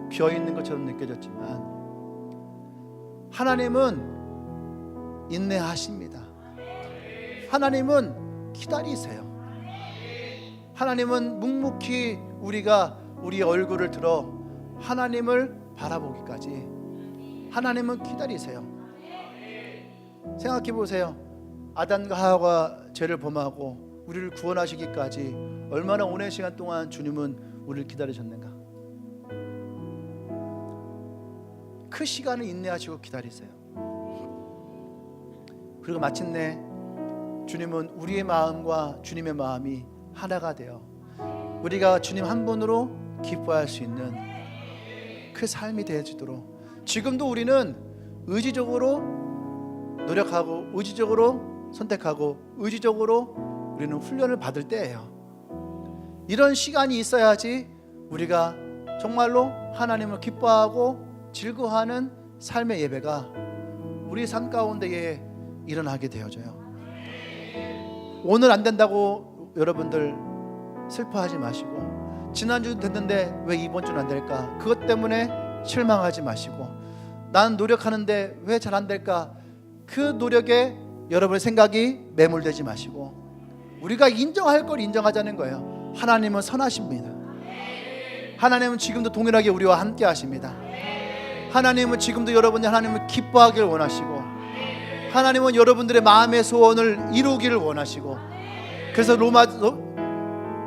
S1: 비어있는 것처럼 느껴졌지만 하나님은 인내하십니다. 하나님은 기다리세요. 하나님은 묵묵히 우리가 우리의 얼굴을 들어 하나님을 바라보기까지 하나님은 기다리세요. 생각해 보세요. 아담과 하와가 죄를 범하고 우리를 구원하시기까지 얼마나 오랜 시간 동안 주님은 우리를 기다리셨는가. 그 시간을 인내하시고 기다리세요. 그리고 마침내 주님은 우리의 마음과 주님의 마음이 하나가 되어 우리가 주님 한 분으로 기뻐할 수 있는 그 삶이 되어지도록, 지금도 우리는 의지적으로 노력하고 의지적으로 선택하고 의지적으로 우리는 훈련을 받을 때예요. 이런 시간이 있어야지 우리가 정말로 하나님을 기뻐하고 즐거워하는 삶의 예배가 우리 삶 가운데에 일어나게 되어져요. 오늘 안 된다고 여러분들 슬퍼하지 마시고, 지난주 됐는데 왜 이번 주는 안 될까, 그것 때문에 실망하지 마시고, 나는 노력하는데 왜 잘 안 될까, 그 노력에 여러분의 생각이 매몰되지 마시고 우리가 인정할 걸 인정하자는 거예요. 하나님은 선하십니다. 하나님은 지금도 동일하게 우리와 함께 하십니다. 하나님은 지금도 여러분이 하나님을 기뻐하기를 원하시고 하나님은 여러분들의 마음의 소원을 이루기를 원하시고, 그래서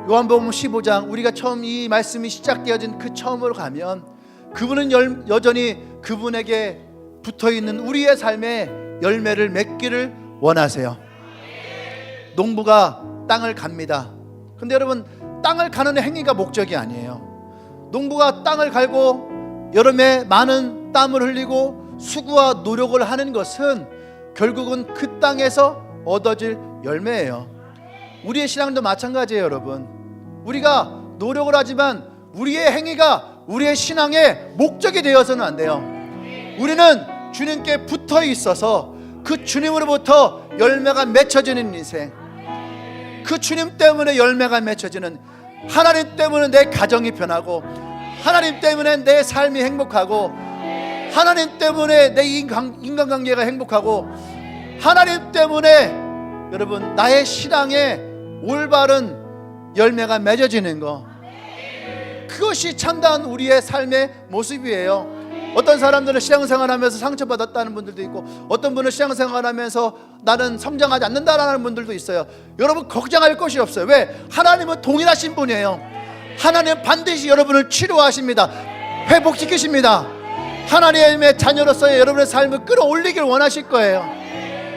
S1: 요한복음 15장 우리가 처음 이 말씀이 시작되어진 그 처음으로 가면 그분은 여전히 그분에게 붙어있는 우리의 삶에 열매를 맺기를 원하세요. 농부가 땅을 갑니다. 근데 여러분, 땅을 가는 행위가 목적이 아니에요. 농부가 땅을 갈고 여름에 많은 땀을 흘리고 수고와 노력을 하는 것은 결국은 그 땅에서 얻어질 열매예요. 우리의 신앙도 마찬가지예요. 여러분, 우리가 노력을 하지만 우리의 행위가 우리의 신앙의 목적이 되어서는 안 돼요. 우리는 주님께 붙어 있어서 그 주님으로부터 열매가 맺혀지는 인생, 그 주님 때문에 열매가 맺혀지는, 하나님 때문에 내 가정이 변하고 하나님 때문에 내 삶이 행복하고 하나님 때문에 내 인간관계가 행복하고 하나님 때문에 여러분 나의 신앙에 올바른 열매가 맺어지는 거, 그것이 참다운 우리의 삶의 모습이에요. 어떤 사람들은 신앙생활하면서 상처받았다는 분들도 있고, 어떤 분은 신앙생활하면서 나는 성장하지 않는다라는 분들도 있어요. 여러분 걱정할 것이 없어요. 왜? 하나님은 동일하신 분이에요. 하나님은 반드시 여러분을 치료하십니다. 회복시키십니다. 하나님의 자녀로서의 여러분의 삶을 끌어올리길 원하실 거예요.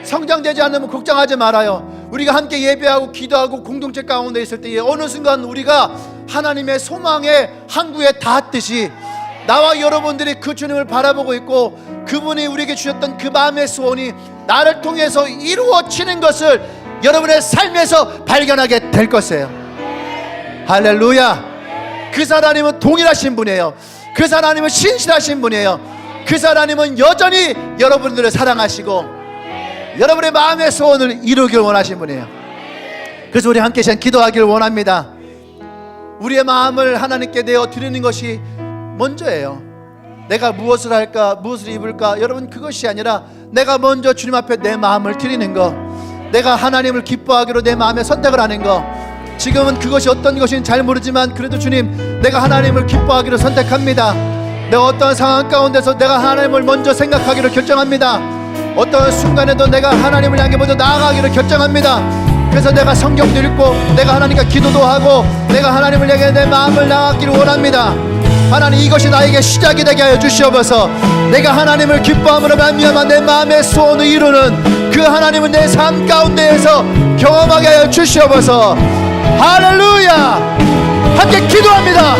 S1: 성장되지 않으면 걱정하지 말아요. 우리가 함께 예배하고 기도하고 공동체 가운데 있을 때 어느 순간 우리가 하나님의 소망의 항구에 닿았듯이 나와 여러분들이 그 주님을 바라보고 있고, 그분이 우리에게 주셨던 그 마음의 소원이 나를 통해서 이루어지는 것을 여러분의 삶에서 발견하게 될 것이에요. 할렐루야. 그 하나님은 동일하신 분이에요. 그 하나님은 신실하신 분이에요. 그 하나님은 여전히 여러분들을 사랑하시고 여러분의 마음의 소원을 이루길 원하신 분이에요. 그래서 우리 함께 시간 기도하기를 원합니다. 우리의 마음을 하나님께 내어 드리는 것이 먼저예요. 내가 무엇을 할까, 무엇을 입을까, 여러분 그것이 아니라 내가 먼저 주님 앞에 내 마음을 드리는 것, 내가 하나님을 기뻐하기로 내 마음에 선택을 하는 것. 지금은 그것이 어떤 것인지 잘 모르지만 그래도 주님, 내가 하나님을 기뻐하기로 선택합니다. 내가 어떤 상황 가운데서 내가 하나님을 먼저 생각하기로 결정합니다. 어떤 순간에도 내가 하나님을 향해 먼저 나아가기로 결정합니다. 그래서 내가 성경도 읽고 내가 하나님과 기도도 하고 내가 하나님을 향해 내 마음을 나아가기를 원합니다. 하나님, 이것이 나에게 시작이 되게 하여 주시옵소서. 내가 하나님을 기뻐함으로 말미암아 내 마음의 소원을 이루는 그 하나님은 내 삶 가운데에서 경험하게 하여 주시옵소서. 할렐루야. 함께 기도합니다.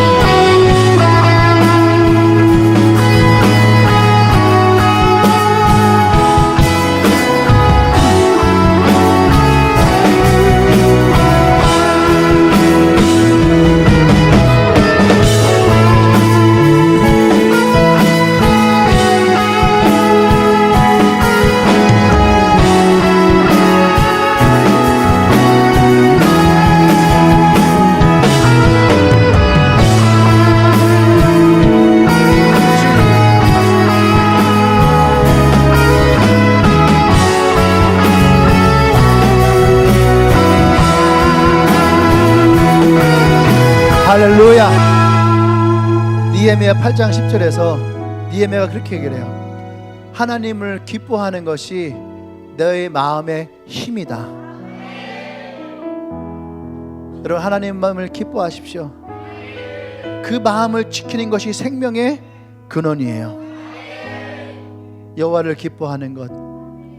S1: 할렐루야. 니에미야 8장 10절에서 니에미야가 그렇게 얘기를 해요. 하나님을 기뻐하는 것이 너의 마음의 힘이다. 여러분, 하나님 마음을 기뻐하십시오. 그 마음을 지키는 것이 생명의 근원이에요. 여호와를 기뻐하는 것,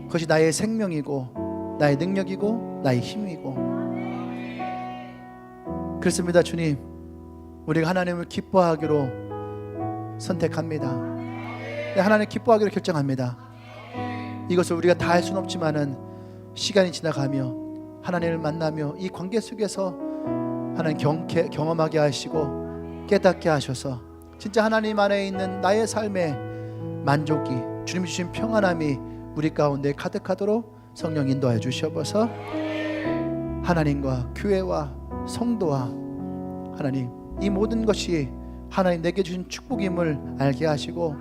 S1: 그것이 나의 생명이고 나의 능력이고 나의 힘이고. 그렇습니다. 주님, 우리가 하나님을 기뻐하기로 선택합니다. 하나님 기뻐하기로 결정합니다. 이것을 우리가 다 할 수는 없지만은 시간이 지나가며 하나님을 만나며 이 관계 속에서 하나님 경험하게 하시고 깨닫게 하셔서 진짜 하나님 안에 있는 나의 삶의 만족이, 주님 주신 평안함이 우리 가운데 가득하도록 성령 인도하여 주시옵소서. 하나님과 교회와 성도와 하나님, 이 모든 것이 하나님 내게 주신 축복임을 알게 하시고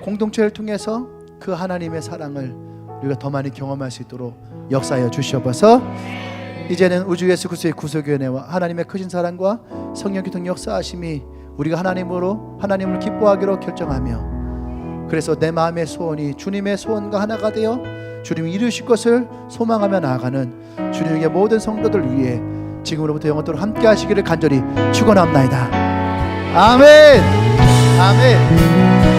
S1: 공동체를 통해서 그 하나님의 사랑을 우리가 더 많이 경험할 수 있도록 역사하여 주시옵소서. 이제는 우주 예수 그리스도의 구속의 은혜와 하나님의 크신 사랑과 성령 교통 역사하심이 우리가 하나님을 기뻐하기로 결정하며, 그래서 내 마음의 소원이 주님의 소원과 하나가 되어 주님이 이루실 것을 소망하며 나아가는 주님의 모든 성도들 위해 지금으로부터 영원토록 함께 하시기를 간절히 축원합나이다. 아멘. 아멘.